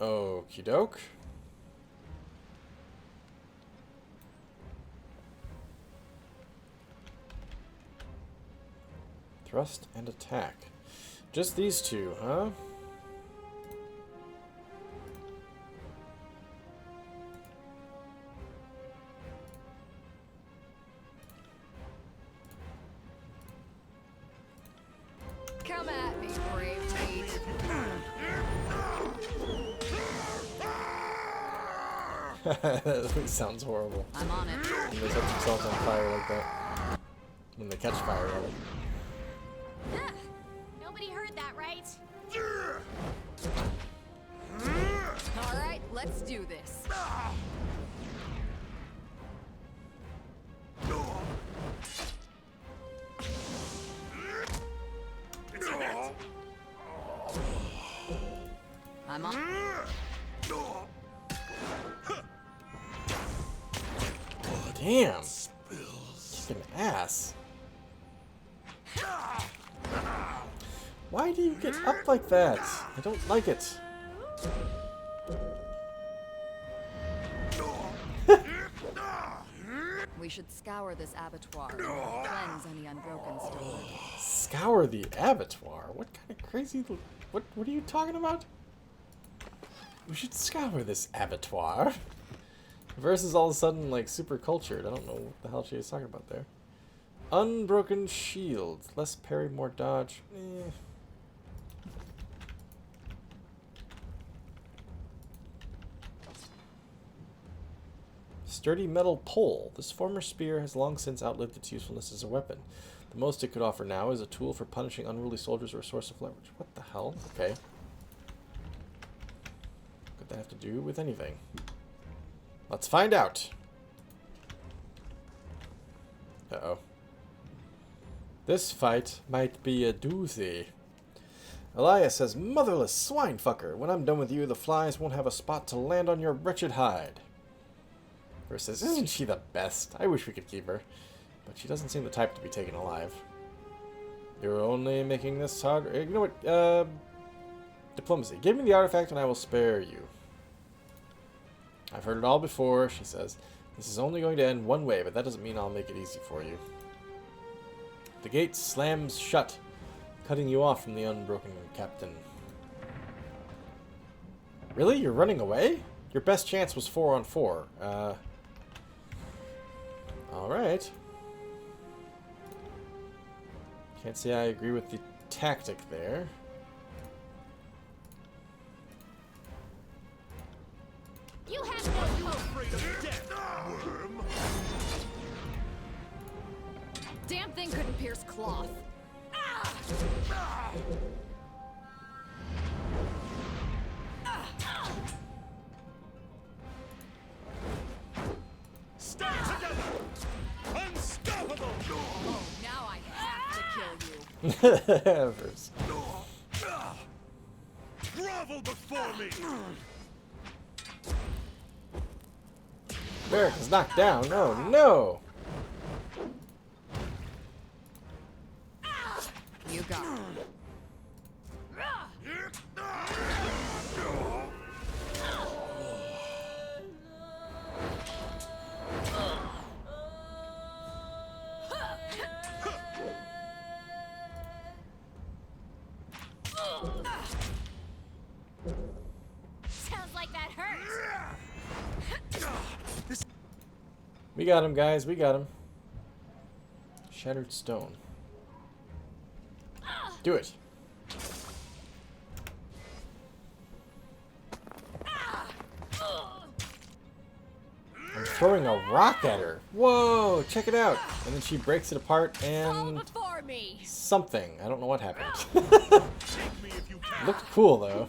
A: Okie doke. Thrust and attack. Just these two, huh?
D: Come at me, brave meat.
A: That sounds horrible.
D: I'm on it.
A: He sets himself on fire like that. when they catch fire.
B: Nobody heard that, right?
D: All right, let's do this. I'm on.
A: Damn. Kicking ass. Why do you get up like that? I don't like it.
D: We should scour this abattoir and cleanse any Unbroken still lurking.
A: Scour the abattoir? What kind of crazy... What are you talking about? We should scour this abattoir. Verse is all of a sudden, like, super cultured. I don't know what the hell she is talking about there. Unbroken shield. Less parry, more dodge. Sturdy metal pole. This former spear has long since outlived its usefulness as a weapon. The most it could offer now is a tool for punishing unruly soldiers or a source of leverage. What the hell? Okay. What could that have to do with anything? Let's find out. Uh-oh. This fight might be a doozy. Alya says, "Motherless swine fucker. When I'm done with you, the flies won't have a spot to land on your wretched hide." Verse says, "Isn't she the best? I wish we could keep her. But she doesn't seem the type to be taken alive." You're only making this hard. You know what? Diplomacy. Give me the artifact and I will spare you. I've heard it all before, she says. This is only going to end one way, but that doesn't mean I'll make it easy for you. The gate slams shut, cutting you off from the Unbroken captain. Really? You're running away? Your best chance was 4-on-4. Alright. Can't say I agree with the tactic there.
B: You have no hope.
F: Afraid of death, worm.
D: Damn thing couldn't pierce cloth.
F: Stand together. Unstoppable.
D: Oh, now I have to kill you.
A: Verse.
F: Grovel before me.
A: Barrack is knocked down. No, no.
D: You got it.
B: Sounds like that hurts.
A: We got him, guys. We got him. Shattered stone. Do it. I'm throwing a rock at her. Whoa, check it out. And then she breaks it apart and
B: Before me.
A: something. I don't know what happened.
F: Take me if you can.
A: Looked cool, though.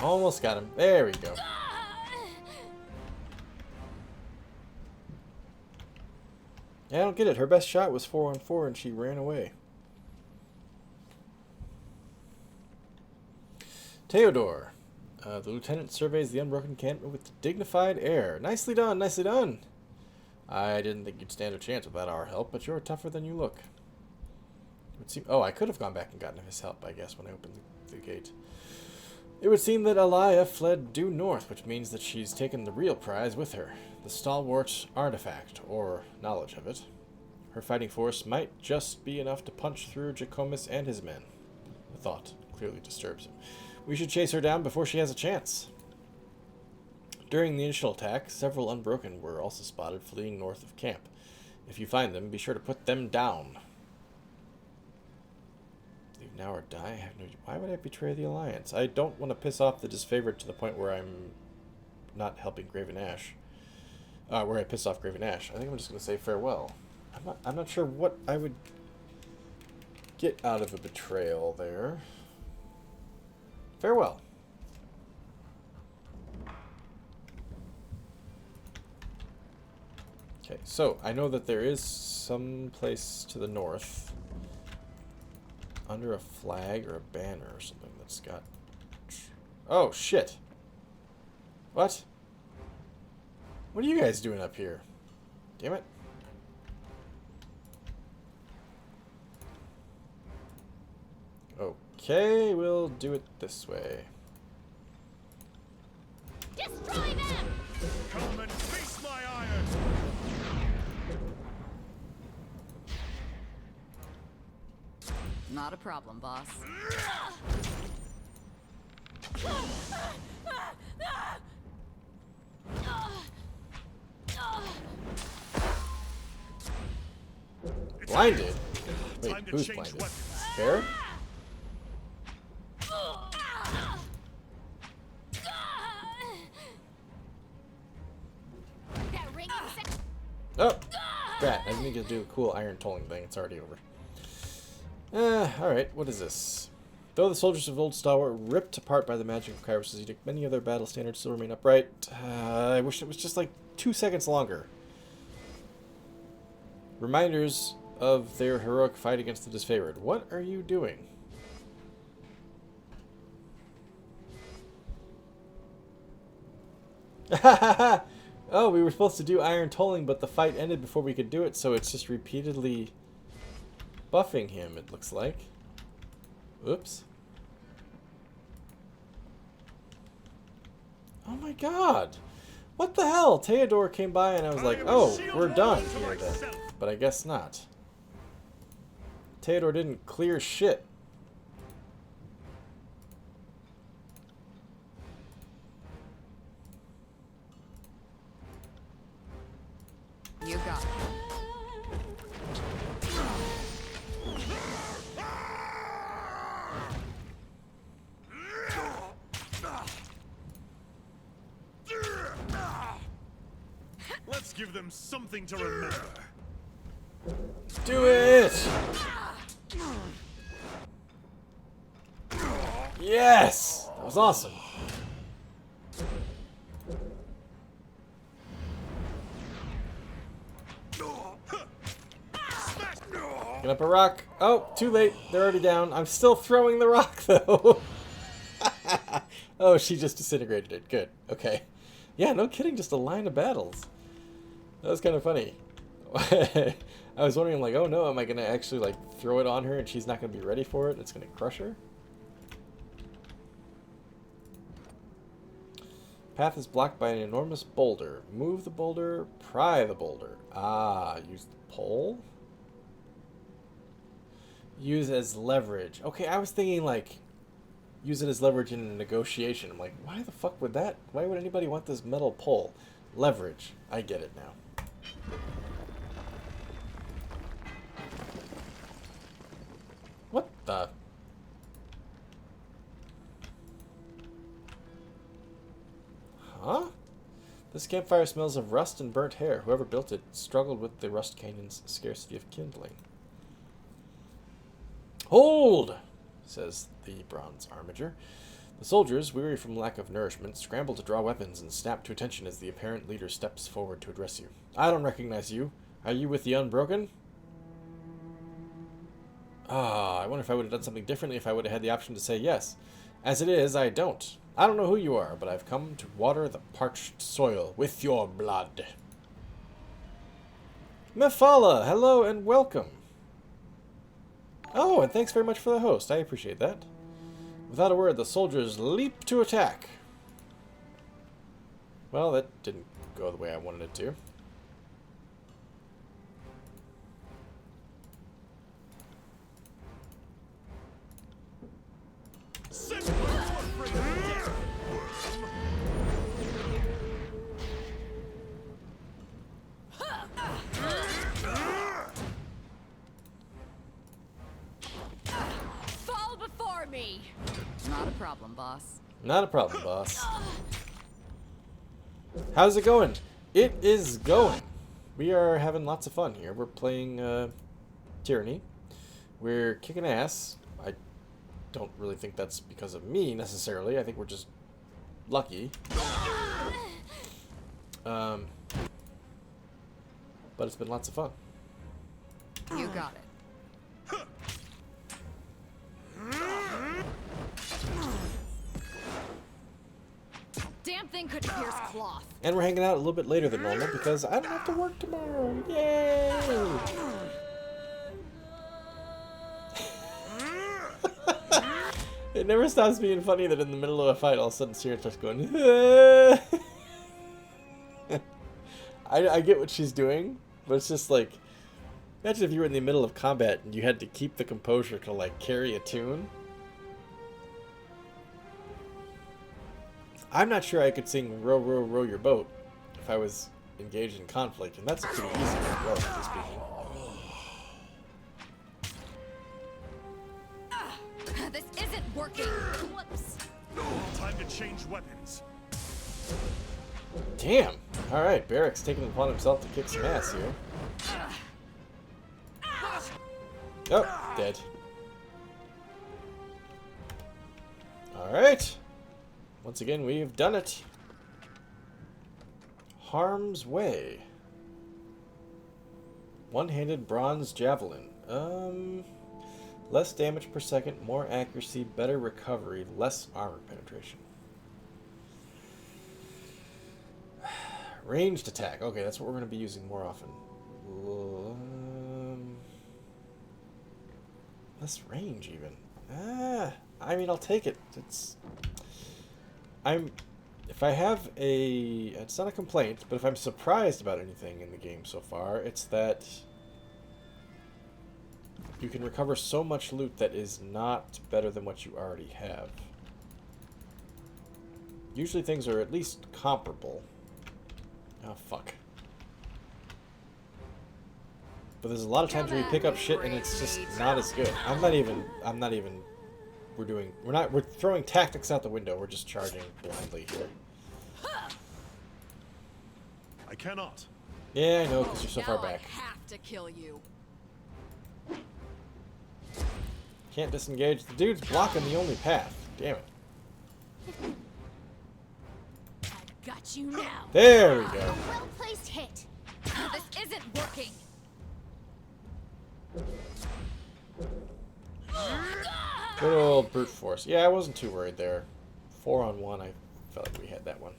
A: Almost got him. There we go. Yeah, I don't get it. Her best shot was 4-on-4 and she ran away. Theodore. The lieutenant surveys the Unbroken encampment with dignified air. Nicely done, nicely done. I didn't think you'd stand a chance without our help, but you're tougher than you look. It would seem, oh, I could have gone back and gotten his help, I guess, when I opened the gate. It would seem that Alya fled due north, which means that she's taken the real prize with her. The stalwart artifact, or knowledge of it. Her fighting force might just be enough to punch through Jacobus and his men. The thought clearly disturbs him. We should chase her down before she has a chance. During the initial attack, several Unbroken were also spotted fleeing north of camp. If you find them, be sure to put them down. Leave now or die? I have no... Why would I betray the Alliance? I don't want to piss off the disfavored to the point where I'm not helping Graven Ash. Where I pissed off Graven Ash. I think I'm just going to say farewell. I'm not sure what I would get out of a betrayal there. Farewell. Okay, so I know that there is some place to the north, under a flag or a banner or something that's got... Oh, shit. What? What are you guys doing up here? Damn it. Okay, we'll do it this way.
B: Destroy them!
F: Come and face my iron!
D: Not a problem, boss.
A: Blinded? Wait, who's blinded? Bear?
B: That ring is
A: Oh! Crap, I need to do a cool iron tolling thing. It's already over. Alright, what is this? Though the soldiers of Old Stalwart were ripped apart by the magic of Kairos' edict, many other battle standards still remain upright. I wish it was just like 2 seconds longer. Reminders of their heroic fight against the disfavored. What are you doing? Oh, we were supposed to do iron tolling, but the fight ended before we could do it, so it's just repeatedly buffing him, it looks like. Oops. Oh my god! What the hell? Theodore came by and I was like, oh, we're done here then. But I guess not. Theodore didn't clear shit.
D: You got it.
F: Let's give them something to remember.
A: Do it! Yes! That was awesome. Get up a rock. Oh, too late. They're already down. I'm still throwing the rock, though. Oh, she just disintegrated it. Good. Okay. Yeah, no kidding. Just a line of battles. That was kind of funny. I was wondering, like, oh no, am I going to actually, like, throw it on her and she's not going to be ready for it and it's going to crush her? Path is blocked by an enormous boulder. Move the boulder, pry the boulder. Ah, use the pole? Use as leverage. Okay, I was thinking, like, use it as leverage in a negotiation. I'm like, why the fuck would that? Why would anybody want this metal pole? Leverage. I get it now. What the? Huh? This campfire smells of rust and burnt hair. Whoever built it struggled with the Rust Canyon's scarcity of kindling. Hold! Says the bronze armiger. The soldiers, weary from lack of nourishment, scramble to draw weapons and snap to attention as the apparent leader steps forward to address you. I don't recognize you. Are you with the Unbroken? Ah, I wonder if I would have done something differently if I would have had the option to say yes. As it is, I don't. I don't know who you are, but I've come to water the parched soil with your blood. Mephala, hello and welcome. Oh, and thanks very much for the host. I appreciate that. Without a word, the soldiers leap to attack. Well, that didn't go the way I wanted it to.
B: fall before me.
D: Not a problem, boss.
A: Not a problem, boss. How's it going? It is going. We are having lots of fun here. We're playing Tyranny. We're kicking ass. I don't really think that's because of me necessarily. I think we're just lucky. But it's been lots of fun.
D: You got it. Damn thing couldn't pierce cloth.
A: And we're hanging out a little bit later than normal because I don't have to work tomorrow. Yay! It never stops being funny that in the middle of a fight, all of a sudden Siren starts going. I get what she's doing, but it's just like, imagine if you were in the middle of combat and you had to keep the composure to like carry a tune. I'm not sure I could sing "Row, Row, Row Your Boat" if I was engaged in conflict, and that's pretty easy, relatively speaking.
D: This isn't working. Whoops.
F: Time to change weapons.
A: Damn! Alright, Barrack's taking it upon himself to kick some ass here. Oh, dead. Alright. Once again, we've done it. Harm's Way. One-handed bronze javelin. Less damage per second, more accuracy, better recovery, less armor penetration. Ranged attack. Okay, that's what we're going to be using more often. Less range, even. I mean, I'll take it. If I have a... It's not a complaint, but if I'm surprised about anything in the game so far, it's that you can recover so much loot that is not better than what you already have. Usually things are at least comparable. Oh, fuck. But there's a lot of times where you pick up shit and it's just not as good. We're throwing tactics out the window. We're just charging blindly here.
F: I cannot.
A: Yeah, I know, because you're so far back.
D: I have to kill you.
A: Can't disengage. The dude's blocking the only path. Damn it.
B: I've got you now.
A: There we go.
B: A well-placed hit.
D: This isn't working.
A: Good old brute force. Yeah, I wasn't too worried there. 4-on-1, I felt like we had that one.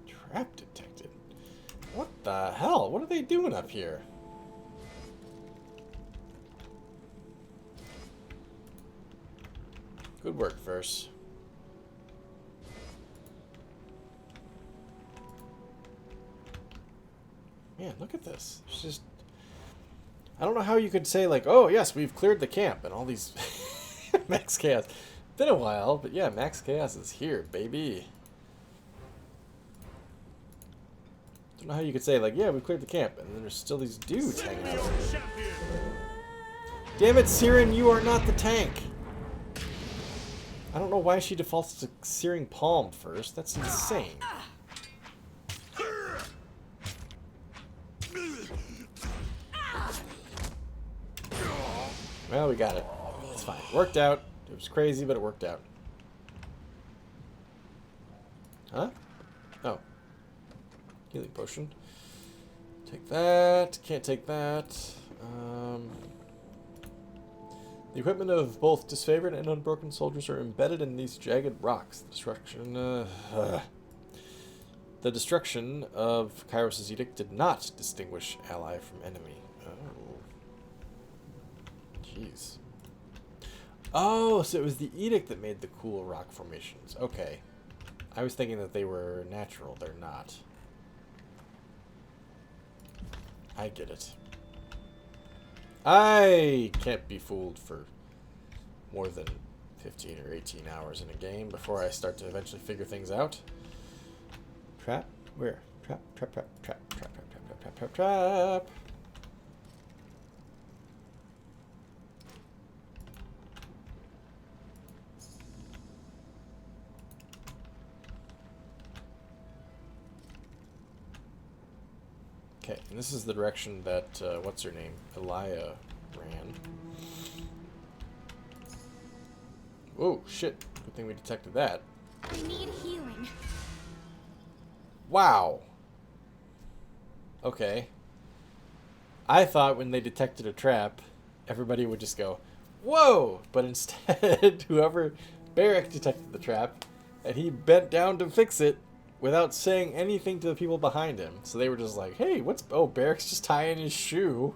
A: Trap detected. What the hell? What are they doing up here? Good work, Verse. Man, look at this. It's just... I don't know how you could say, like, oh, yes, we've cleared the camp and all these... Max Chaos. Been a while, but yeah, Max Chaos is here, baby. Don't know how you could say, like, yeah, we cleared the camp, and then there's still these dudes hanging out over here. Damn it, Siren, you are not the tank! I don't know why she defaults to Searing Palm first. That's insane. Well, we got it. It's fine. It worked out. It was crazy, but it worked out. Huh? Oh. Healing potion. Take that. Can't take that. The equipment of both disfavored and unbroken soldiers are embedded in these jagged rocks. The destruction of Kairos' edict did not distinguish ally from enemy. Oh. Jeez. Oh, so it was the edict that made the cool rock formations. Okay. I was thinking that they were natural. They're not. I get it. I can't be fooled for more than 15 or 18 hours in a game before I start to eventually figure things out. Trap? Where? Trap, trap, trap, trap, trap, trap, trap, trap, trap, trap, trap. Okay, and this is the direction that, what's her name? Alya ran. Whoa, shit. Good thing we detected that.
B: I need healing.
A: Wow. Okay. I thought when they detected a trap, everybody would just go, whoa! But instead, whoever... Barrick detected the trap, and he bent down to fix it without saying anything to the people behind him. So they were just like, hey, what's... Oh, Barrick's just tying his shoe.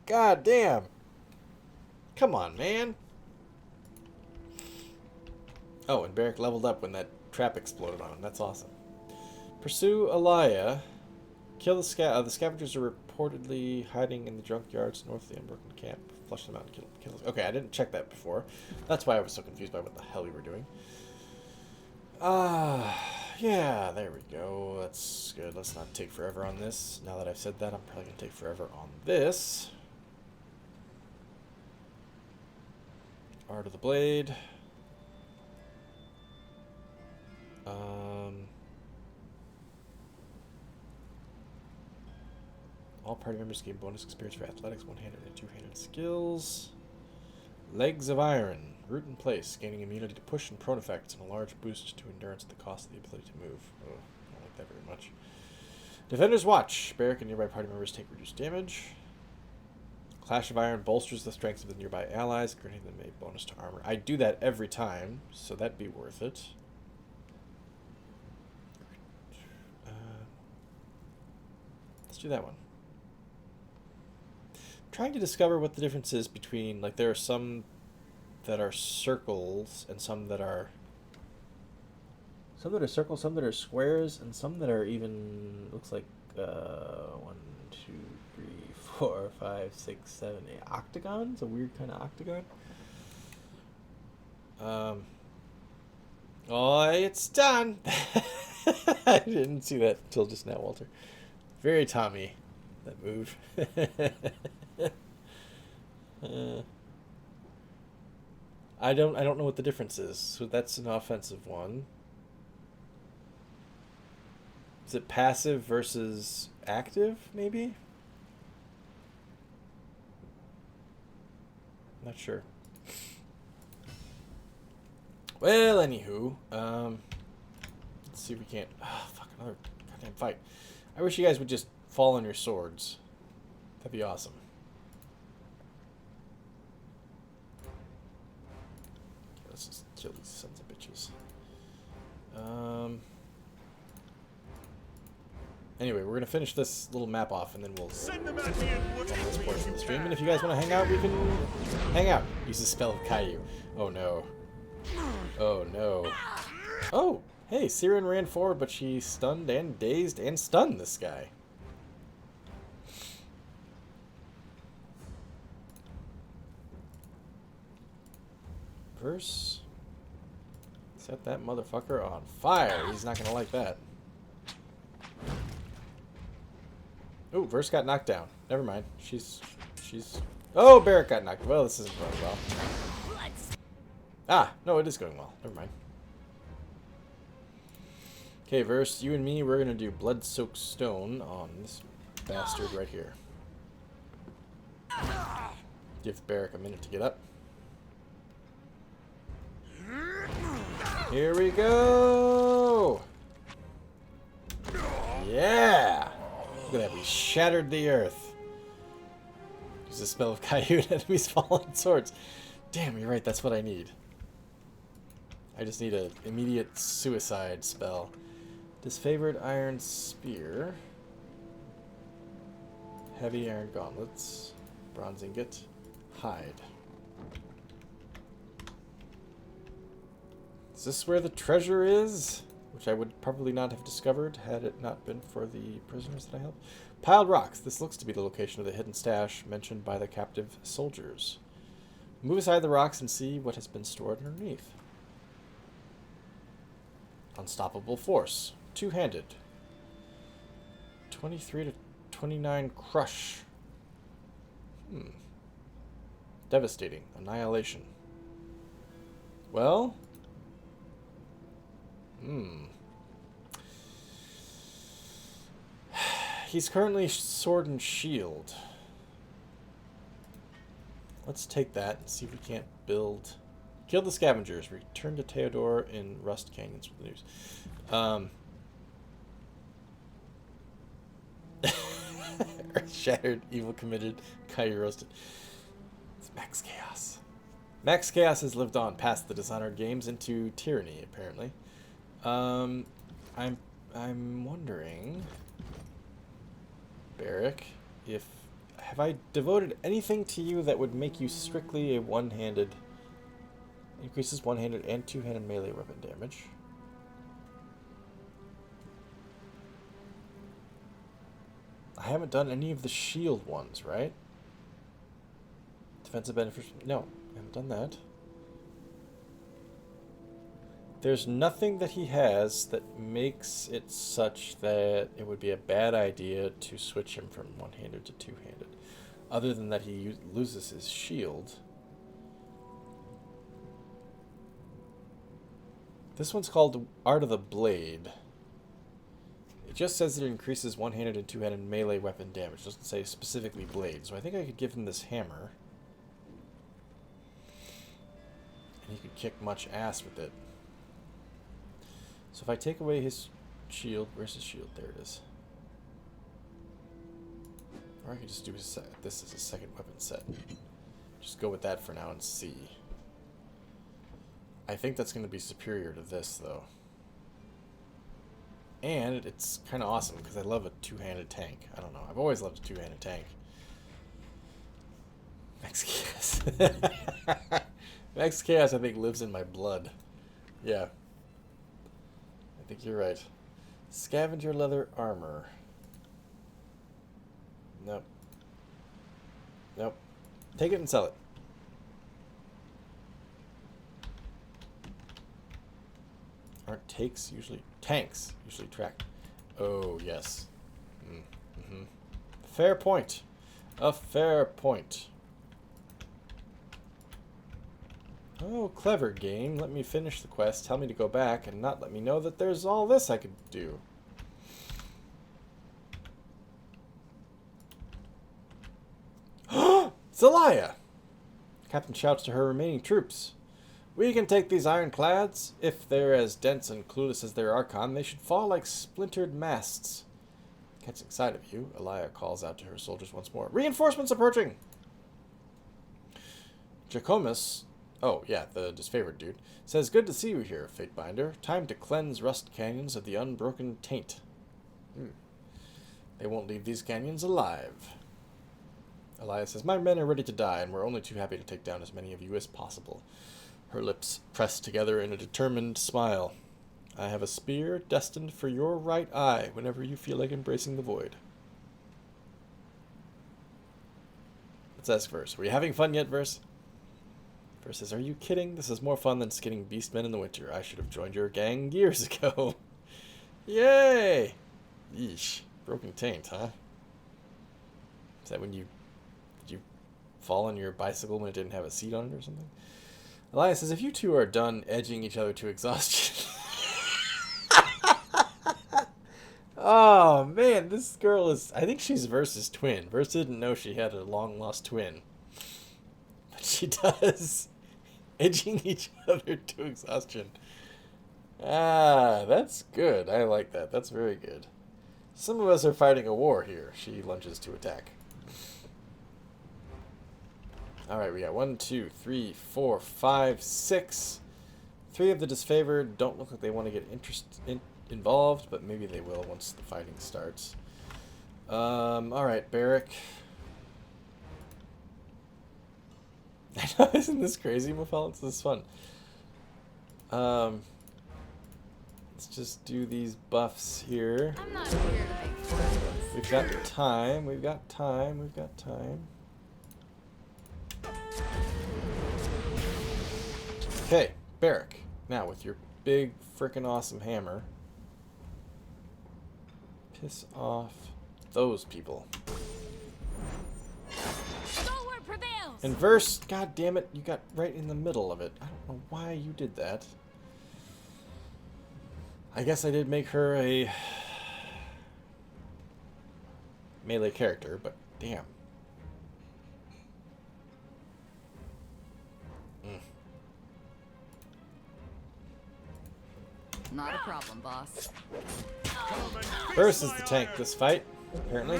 A: God damn. Come on, man. Oh, and Barrick leveled up when that trap exploded on him. That's awesome. Pursue Alya. Kill the the scavengers are reportedly hiding in the junkyards north of the Unbroken camp. Flush them out and kill them. Okay, I didn't check that before. That's why I was so confused by what the hell we were doing. Yeah, there we go. That's good. Let's not take forever on this. Now that I've said that, I'm probably going to take forever on this. Art of the Blade. All party members gain bonus experience for athletics, one-handed and two-handed skills. Legs of Iron. Root in place, gaining immunity to push and prone effects and a large boost to endurance at the cost of the ability to move. Oh, I don't like that very much. Defender's Watch. Barrack and nearby party members take reduced damage. Clash of Iron bolsters the strength of the nearby allies, granting them a bonus to armor. I do that every time, so that'd be worth it. Let's do that one. Trying to discover what the difference is between, like, there are some that are circles and some that are circles, some that are squares, and some that are even, looks like 1, 2, 3, 4, 5, 6, 7, 8 octagons, a weird kind of octagon. Oh, it's done. I didn't see that until just now, Walter. Very Tommy, that move. I don't know what the difference is. So that's an offensive one. Is it passive versus active, maybe? Not sure. Well, anywho, let's see if we can't. Oh, fuck, another goddamn fight. I wish you guys would just fall on your swords. That'd be awesome. Okay, let's just kill these sons of bitches. Anyway, we're gonna finish this little map off, and then we'll end this portion of the stream. And if you guys want to hang out, we can hang out. Use the spell of Caillou. Oh no. Oh no. Oh, hey, Siren ran forward, but she stunned and dazed and stunned this guy. Verse. Set that motherfucker on fire. He's not gonna like that. Oh, Verse got knocked down. Never mind. She's... Oh, Barrack got knocked. Well, this isn't going well. Ah, no, it is going well. Never mind. Okay, Verse, you and me, we're gonna do Blood-Soaked Stone on this bastard right here. Give Barrack a minute to get up. Here we go! Yeah! Look at that, we shattered the earth. Use the spell of Caillou and enemies fall on swords. Damn, you're right, that's what I need. I just need an immediate suicide spell. Disfavored Iron Spear. Heavy Iron Gauntlets. Bronze Ingot. Hide. Is this where the treasure is? Which I would probably not have discovered had it not been for the prisoners that I helped. Piled rocks. This looks to be the location of the hidden stash mentioned by the captive soldiers. Move aside the rocks and see what has been stored underneath. Unstoppable Force. Two-handed. 23 to 29 crush. Devastating. Annihilation. Well... He's currently sword and shield. Let's take that and see if we can't build... Kill the scavengers. Return to Theodore in Rust Canyons with the news. Earth shattered, evil committed, Kyrie roasted. It's Max Chaos. Max Chaos has lived on past the Dishonored games into Tyranny, apparently. I'm wondering, Barrick, if have I devoted anything to you that would make you strictly a one-handed, increases one-handed and two-handed melee weapon damage? I haven't done any of the shield ones, right? Defensive benefits, no, I haven't done that. There's nothing that he has that makes it such that it would be a bad idea to switch him from one-handed to two-handed. Other than that he loses his shield. This one's called Art of the Blade. It just says it increases one-handed and two-handed melee weapon damage. It doesn't say specifically blade. So I think I could give him this hammer. And he could kick much ass with it. So if I take away his shield, where's his shield? There it is. Or I could just do this as a second weapon set. Just go with that for now and see. I think that's going to be superior to this, though. And it's kind of awesome because I love a two-handed tank. I don't know. I've always loved a two-handed tank. Max Chaos. Max Chaos, I think, lives in my blood. Yeah. I think you're right. Scavenger leather armor. Nope. Nope. Take it and sell it. Aren't tanks usually tracked? Oh, yes. Mm-hmm. Fair point. A fair point. Oh, clever game. Let me finish the quest, tell me to go back, and not let me know that there's all this I could do. It's Alya! Captain shouts to her remaining troops. We can take these ironclads. If they're as dense and clueless as their Archon, they should fall like splintered masts. Catching sight of you, Alya calls out to her soldiers once more. Reinforcements approaching! Jacomus, oh yeah, the disfavored dude, says, good to see you here, Fatebinder. Time to cleanse Rust Canyons of the Unbroken taint. They won't leave these canyons alive. Alya says, my men are ready to die, and we're only too happy to take down as many of you as possible. Her lips pressed together in a determined smile. I have a spear destined for your right eye whenever you feel like embracing the void. Let's ask Verse. Are we having fun yet, Verse? Verse says, are you kidding? This is more fun than skinning beastmen in the winter. I should have joined your gang years ago. Yay! Yeesh. Broken taint, huh? Is that when did you fall on your bicycle when it didn't have a seat on it or something? Alya says, if you two are done edging each other to exhaustion... Oh, man, this girl is... I think she's Verse's twin. Verse didn't know she had a long-lost twin. But she does. Edging each other to exhaustion. Ah, that's good. I like that. That's very good. Some of us are fighting a war here. She lunges to attack. Alright, we got 1, 2, 3, 4, 5, 6. 3 of the disfavored don't look like they want to get involved, but maybe they will once the fighting starts. Alright, Barrick. I know, isn't this crazy, Mafel? This is fun. Let's just do these buffs here.
D: I'm not here to make friends.
A: We've got time, we've got time, we've got time. Okay, Barrick. Now with your big frickin' awesome hammer. Piss off those people.
B: Stalwart prevails.
A: And Verse, god damn it, you got right in the middle of it. I don't know why you did that. I guess I did make her a melee character, but damn.
D: Not a problem, boss.
A: Verse is the tank this fight, apparently.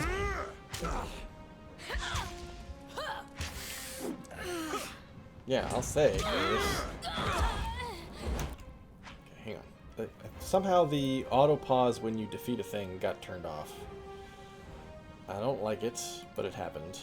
A: Yeah, I'll say. Verse. Okay, hang on. Somehow the auto pause when you defeat a thing got turned off. I don't like it, but it happened.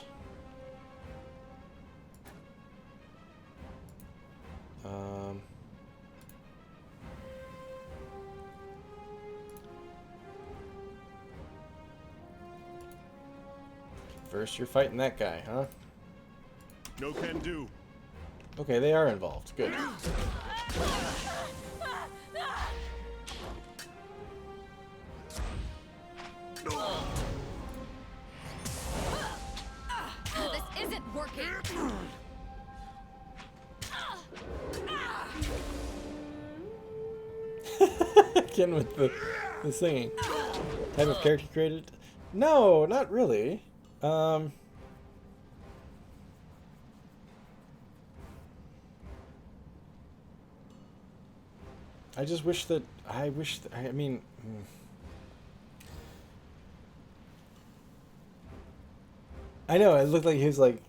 A: First, you're fighting that guy, huh?
F: No can do.
A: Okay, they are involved. Good.
D: This isn't working.
A: Again with the singing. Type of character created? No, not really. I just wish that I mean I know it looked like he was like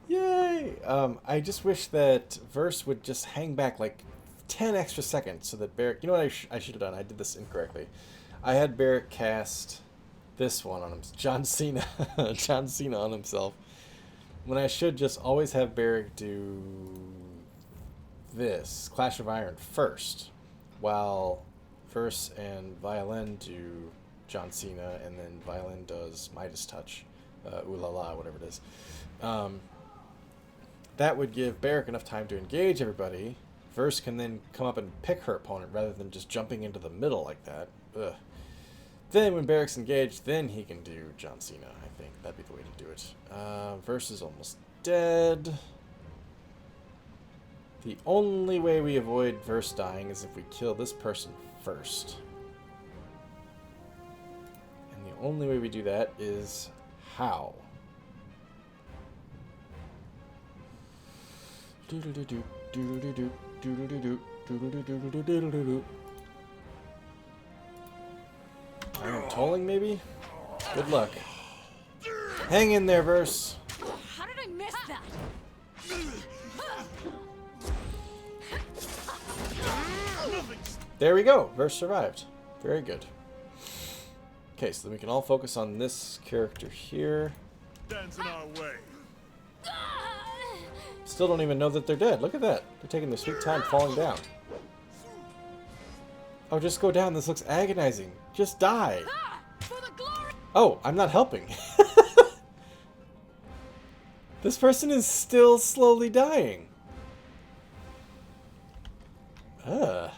A: yay. I just wish that Verse would just hang back like 10 extra seconds so that Barrick, you know what I should have done? I did this incorrectly. I had Barrick cast this one on him, John Cena on himself, when I should just always have Barrick do this Clash of Iron first, while Verse and Violin do John Cena, and then Violin does Midas Touch, Ooh La La, whatever it is. That would give Barrick enough time to engage everybody. Verse can then come up and pick her opponent rather than just jumping into the middle like that. Ugh. Then when Barrick's engaged, then he can do John Cena. I think that'd be the way to do it. Verse is almost dead. The only way we avoid Verse dying is if we kill this person first. And the only way we do that is how? Do-do-do-do, do-do-do-do, do-do-do-do, do-do-do-do-do-do-do-do. Iron tolling, maybe? Good luck. Hang in there, Verse.
B: How did I miss that?
A: There we go. Verse survived. Very good. Okay, so then we can all focus on this character here.
F: Stands in our way.
A: Still don't even know that they're dead. Look at that. They're taking their sweet time falling down. Oh, just go down. This looks agonizing. Just die. Oh, I'm not helping. This person is still slowly dying. Ugh.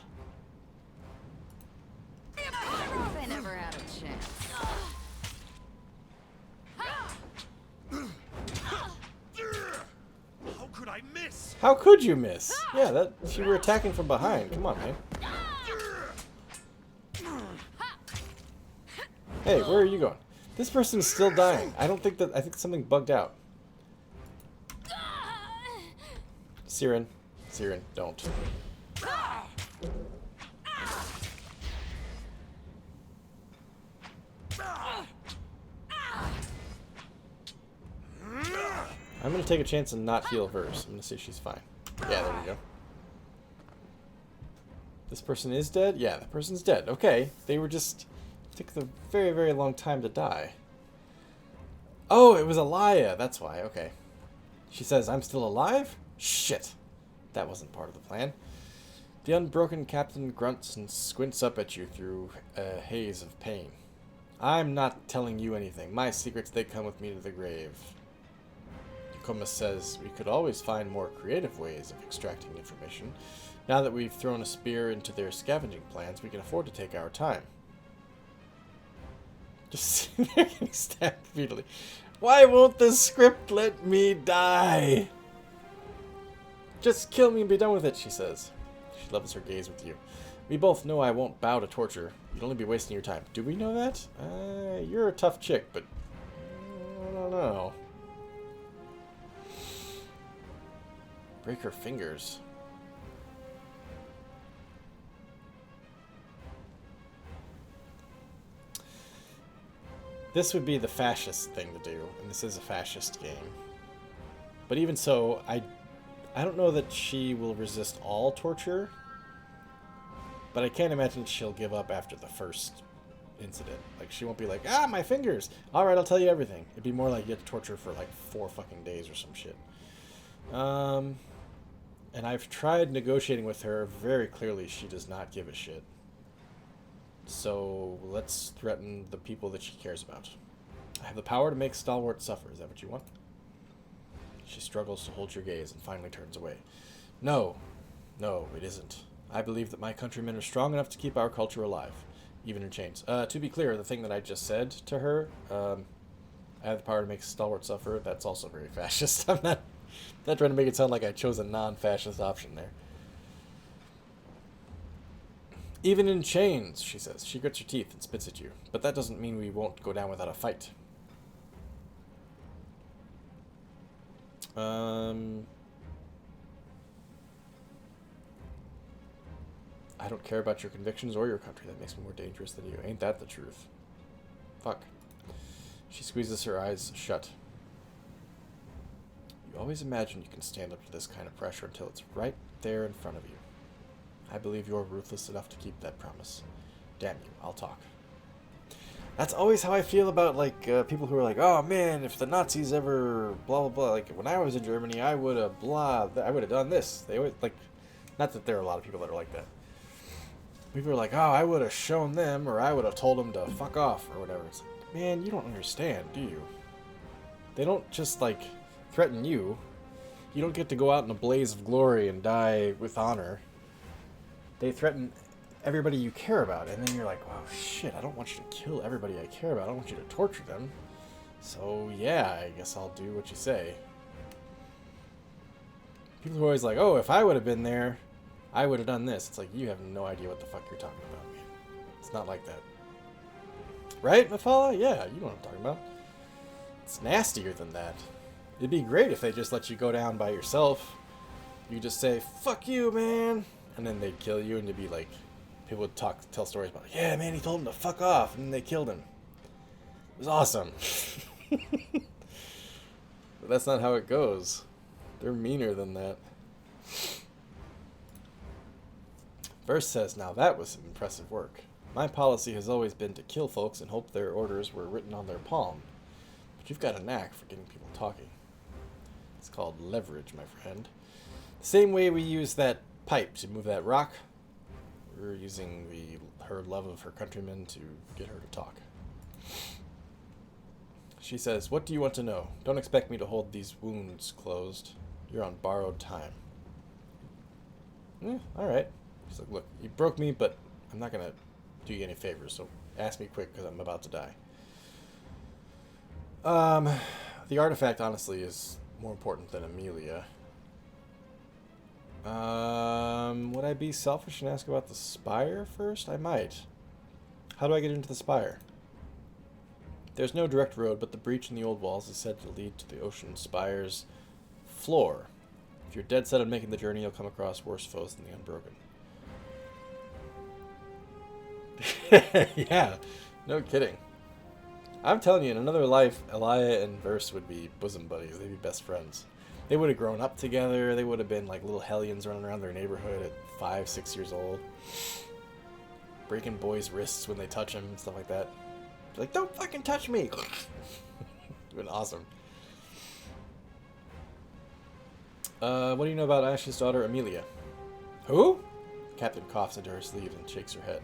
D: They never had a chance.
F: How could I miss?
A: How could you miss? Yeah, that you were attacking from behind. Come on, man. Hey, where are you going? This person is still dying. I think something bugged out. Siren, don't. I'm gonna take a chance and not heal Verse. I'm gonna say she's fine. Yeah, there we go. This person is dead? Yeah, that person's dead. Okay. They were just... took a very, very long time to die. Oh, it was Alya. That's why. Okay. She says, I'm still alive? Shit. That wasn't part of the plan. The Unbroken captain grunts and squints up at you through a haze of pain. I'm not telling you anything. My secrets, they come with me to the grave. Yukoma says, we could always find more creative ways of extracting information. Now that we've thrown a spear into their scavenging plans, we can afford to take our time. Just sitting there getting stabbed repeatedly. Why won't the script let me die? Just kill me and be done with it, she says. She levels her gaze with you. We both know I won't bow to torture. You'd only be wasting your time. Do we know that? You're a tough chick, but I don't know. Break her fingers. This would be the fascist thing to do, and this is a fascist game. But even so, I don't know that she will resist all torture, but I can't imagine she'll give up after the first incident. Like, she won't be like, ah, my fingers! Alright, I'll tell you everything. It'd be more like you have to torture for like 4 fucking days or some shit. And I've tried negotiating with her. Very clearly, she does not give a shit. So, let's threaten the people that she cares about. I have the power to make stalwart suffer. Is that what you want? She struggles to hold your gaze and finally turns away. No. No, it isn't. I believe that my countrymen are strong enough to keep our culture alive, even in chains. To be clear, the thing that I just said to her, I have the power to make stalwart suffer, that's also very fascist. I'm not trying to make it sound like I chose a non-fascist option there. Even in chains, she says. She grits her teeth and spits at you. But that doesn't mean we won't go down without a fight. I don't care about your convictions or your country. That makes me more dangerous than you. Ain't that the truth? Fuck. She squeezes her eyes shut. You always imagine you can stand up to this kind of pressure until it's right there in front of you. I believe you're ruthless enough to keep that promise. Damn you, I'll talk. That's always how I feel about, like, people who are like, oh man, if the Nazis ever blah blah blah, like, when I was in Germany, I would have I would have done this. They always, like, not that there are a lot of people that are like that. People are like, oh, I would have shown them, or I would have told them to fuck off, or whatever. It's like, man, you don't understand, do you? They don't just, like, threaten you. You don't get to go out in a blaze of glory and die with honor. They threaten everybody you care about, and then you're like, oh shit, I don't want you to kill everybody I care about. I don't want you to torture them. So yeah, I guess I'll do what you say. People are always like, oh, if I would have been there, I would have done this. It's like, you have no idea what the fuck you're talking about. It's not like that. Right, Mafala? Yeah, you know what I'm talking about. It's nastier than that. It'd be great if they just let you go down by yourself. You just say, fuck you, man. And then they'd kill you, and you'd be like, people would tell stories about, yeah, man, he told him to fuck off, and then they killed him. It was awesome. But that's not how it goes. They're meaner than that. Verse says, now that was some impressive work. My policy has always been to kill folks and hope their orders were written on their palm. But you've got a knack for getting people talking. It's called leverage, my friend. The same way we use that pipe to move that rock, we're using her love of her countrymen to get her to talk. She says, what do you want to know? Don't expect me to hold these wounds closed. You're on borrowed time. Alright. She's like, look, you broke me, but I'm not going to do you any favors, so ask me quick because I'm about to die. The artifact, honestly, is more important than Amelia. Would I be selfish and ask about the spire first? I might. How do I get into the spire? There's no direct road, but the breach in the old walls is said to lead to the ocean spire's floor. If you're dead set on making the journey, you'll come across worse foes than the Unbroken. Yeah, no kidding. I'm telling you, in another life, Alya and Verse would be bosom buddies. They'd be best friends. They would have grown up together. They would have been like little hellions running around their neighborhood at 5, 6 years old. Breaking boys' wrists when they touch them and stuff like that. Like, don't fucking touch me! It's been awesome. What do you know about Ash's daughter, Amelia? Who? The captain coughs into her sleeve and shakes her head.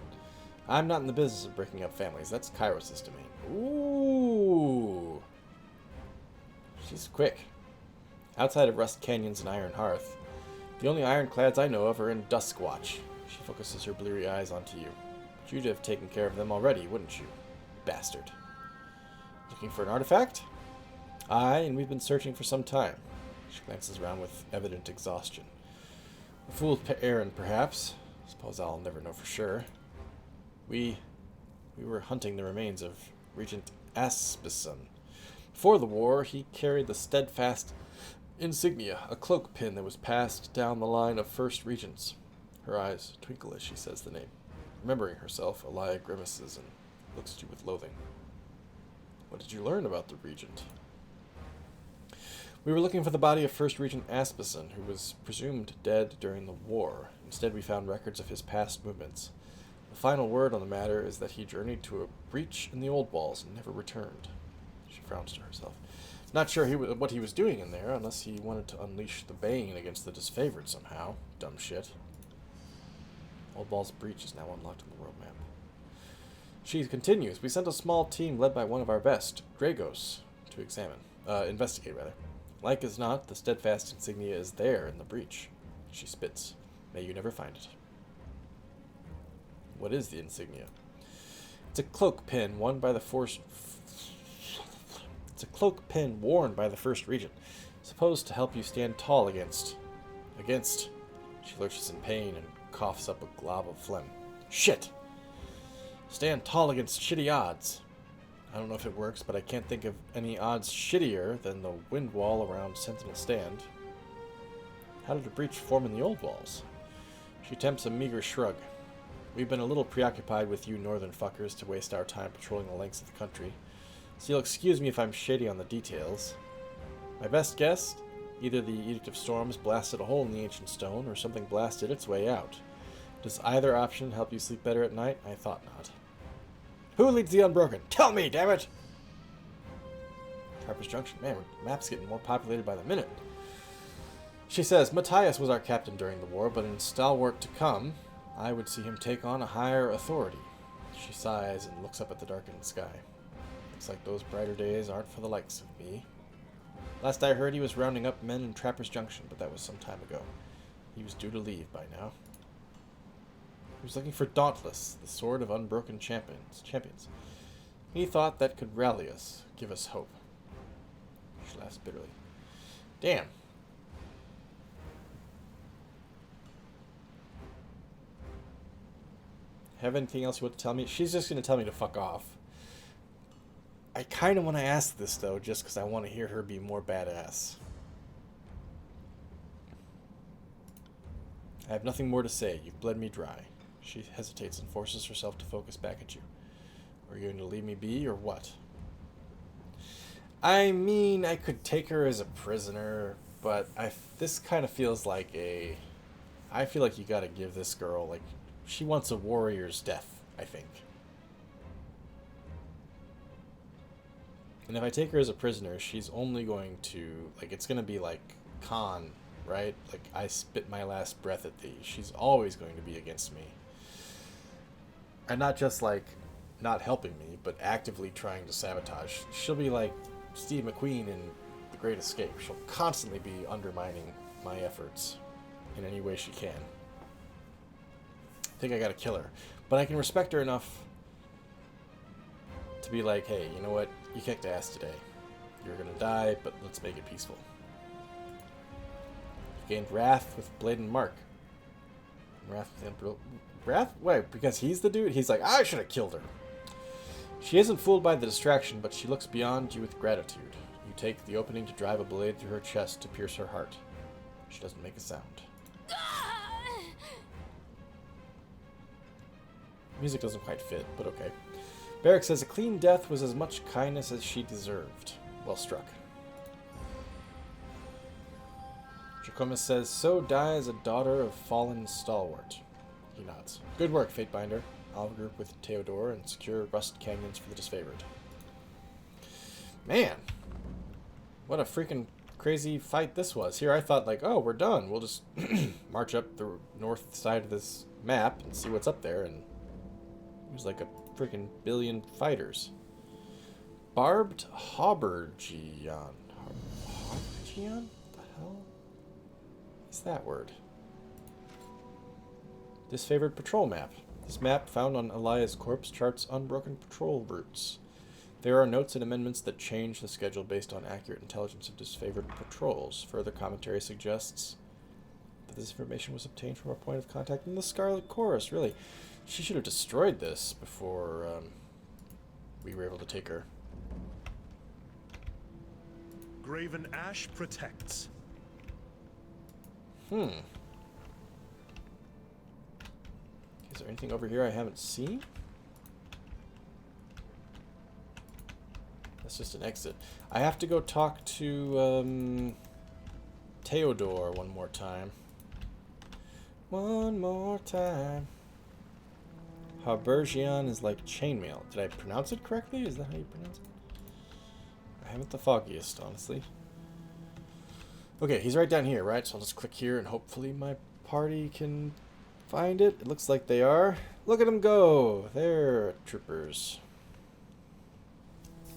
A: I'm not in the business of breaking up families. That's Kairos' domain. Ooh. She's quick. Outside of Rust Canyons and Iron Hearth, the only ironclads I know of are in Duskwatch. She focuses her bleary eyes onto you. But you'd have taken care of them already, wouldn't you? Bastard. Looking for an artifact? Aye, and we've been searching for some time. She glances around with evident exhaustion. A fool's errand, perhaps. Suppose I'll never know for sure. We were hunting the remains of Regent Aspison. Before the war, he carried the steadfast insignia, a cloak pin that was passed down the line of first regents. Her eyes twinkle as she says the name. Remembering herself, Alya grimaces and looks at you with loathing. What did you learn about the regent? We were looking for the body of First Regent Asmussen, who was presumed dead during the war. Instead, we found records of his past movements. The final word on the matter is that he journeyed to a breach in the old walls and never returned. She frowns to herself. Not sure what he was doing in there, unless he wanted to unleash the Bane against the disfavored somehow. Dumb shit. Old Walls breach is now unlocked on the world map. She continues. We sent a small team led by one of our best, Dragos, to investigate. Like as not, the steadfast insignia is there in the breach. She spits. May you never find it. What is the insignia? It's a cloak pin worn by the first regent, supposed to help you stand tall against. She lurches in pain and coughs up a glob of phlegm. Shit! Stand tall against shitty odds. I don't know if it works, but I can't think of any odds shittier than the wind wall around Sentinel Stand. How did a breach form in the old walls? She attempts a meager shrug. We've been a little preoccupied with you northern fuckers to waste our time patrolling the lengths of the country, so you'll excuse me if I'm shady on the details. My best guess? Either the Edict of Storms blasted a hole in the ancient stone, or something blasted its way out. Does either option help you sleep better at night? I thought not. Who leads the Unbroken? Tell me, damn it! Harper's Junction. Man, the map's getting more populated by the minute. She says, Matthias was our captain during the war, but in stalwart to come, I would see him take on a higher authority. She sighs and looks up at the darkened sky. Looks like those brighter days aren't for the likes of me. Last I heard, he was rounding up men in Trapper's Junction, but that was some time ago. He was due to leave by now. He was looking for Dauntless, the sword of unbroken champions. He thought that could rally us, give us hope. She laughs bitterly. Damn. Have anything else you want to tell me? She's just going to tell me to fuck off. I kind of want to ask this, though, just because I want to hear her be more badass. I have nothing more to say. You've bled me dry. She hesitates and forces herself to focus back at you. Are you going to leave me be, or what? I mean, I could take her as a prisoner, but this kind of feels like a... I feel like you gotta give this girl, like... She wants a warrior's death, I think. And if I take her as a prisoner, she's only going to... Like, it's going to be like Khan, right? Like, I spit my last breath at thee. She's always going to be against me. And not just, like, not helping me, but actively trying to sabotage. She'll be like Steve McQueen in The Great Escape. She'll constantly be undermining my efforts in any way she can. I think I gotta kill her. But I can respect her enough to be like, hey, you know what? You kicked ass today. You're gonna die, but let's make it peaceful. You've gained Wrath with Blade and Mark. Wrath with Wrath? Wait, because he's the dude? He's like, I should have killed her. She isn't fooled by the distraction, but she looks beyond you with gratitude. You take the opening to drive a blade through her chest to pierce her heart. She doesn't make a sound. Music doesn't quite fit, but okay. Barrick says, a clean death was as much kindness as she deserved. Well struck. Jacomus says, so dies a daughter of fallen stalwart. He nods. Good work, Fatebinder. I'll group with Theodore and secure rust canyons for the disfavored. Man! What a freaking crazy fight this was. Here I thought, like, oh, we're done. We'll just march up the north side of this map and see what's up there, and there's like a freaking billion fighters. Barbed Haubergion. Haubergion? What the hell is that word? Disfavored patrol map. This map, found on Alya's corpse, charts unbroken patrol routes. There are notes and amendments that change the schedule based on accurate intelligence of disfavored patrols. Further commentary suggests that this information was obtained from a point of contact in the Scarlet Chorus. Really, she should have destroyed this before we were able to take her.
F: Graven ash protects.
A: Is there anything over here I haven't seen? That's just an exit. I have to go talk to Theodore one more time. One more time. Harbergian is like chainmail. Did I pronounce it correctly? Is that how you pronounce it? I haven't the foggiest, honestly. Okay, he's right down here, right? So I'll just click here and hopefully my party can find it. It looks like they are. Look at them go! They're troopers.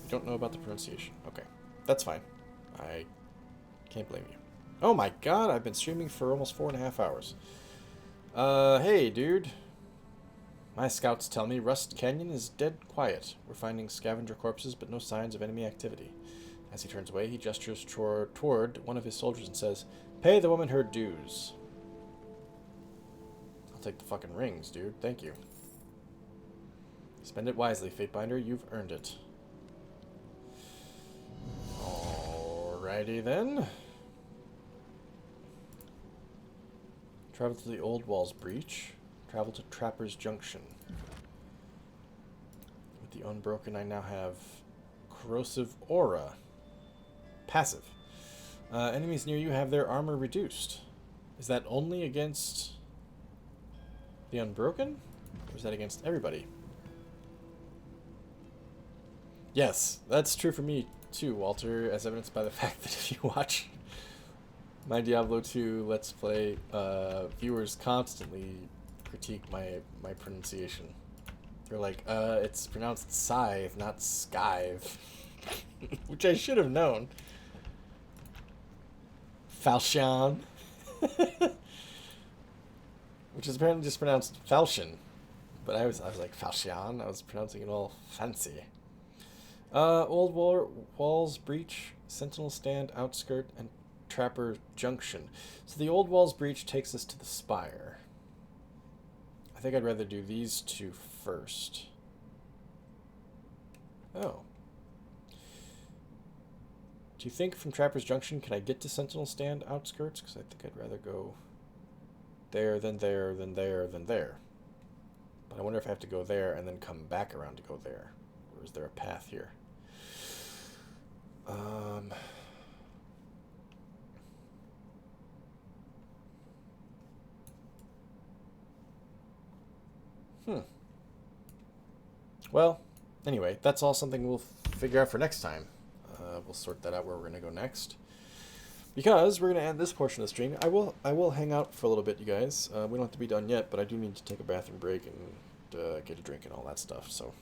A: You don't know about the pronunciation. Okay, that's fine. I can't blame you. Oh my god, I've been streaming for almost 4.5 hours. Hey, dude. My scouts tell me Rust Canyon is dead quiet. We're finding scavenger corpses, but no signs of enemy activity. As he turns away, he gestures toward one of his soldiers and says, "Pay the woman her dues." I'll take the fucking rings, dude. Thank you. Spend it wisely, Fatebinder. You've earned it. Alrighty then. Travel to the Old Walls Breach. Travel to Trapper's Junction. With the Unbroken, I now have Corrosive Aura. Passive. Enemies near you have their armor reduced. Is that only against the Unbroken? Or is that against everybody? Yes, that's true for me too, Walter, as evidenced by the fact that if you watch my Diablo 2 Let's Play, viewers constantly critique my pronunciation. They're like, it's pronounced scythe, not scythe. Which I should have known. Falchion. Which is apparently just pronounced falchion. But I was like, Falchion? I was pronouncing it all fancy. Old Walls Breach, Sentinel Stand, Outskirt, and Trapper Junction. So the Old Walls Breach takes us to the Spire. I think I'd rather do these two first. Oh. Do you think from Trapper's Junction, can I get to Sentinel Stand Outskirts? Because I think I'd rather go there, then there, then there, then there. But I wonder if I have to go there and then come back around to go there. Or is there a path here? Well, anyway, that's all something we'll figure out for next time. We'll sort that out where we're going to go next. Because we're going to end this portion of the stream. I will hang out for a little bit, you guys. We don't have to be done yet, but I do need to take a bathroom break and get a drink and all that stuff. So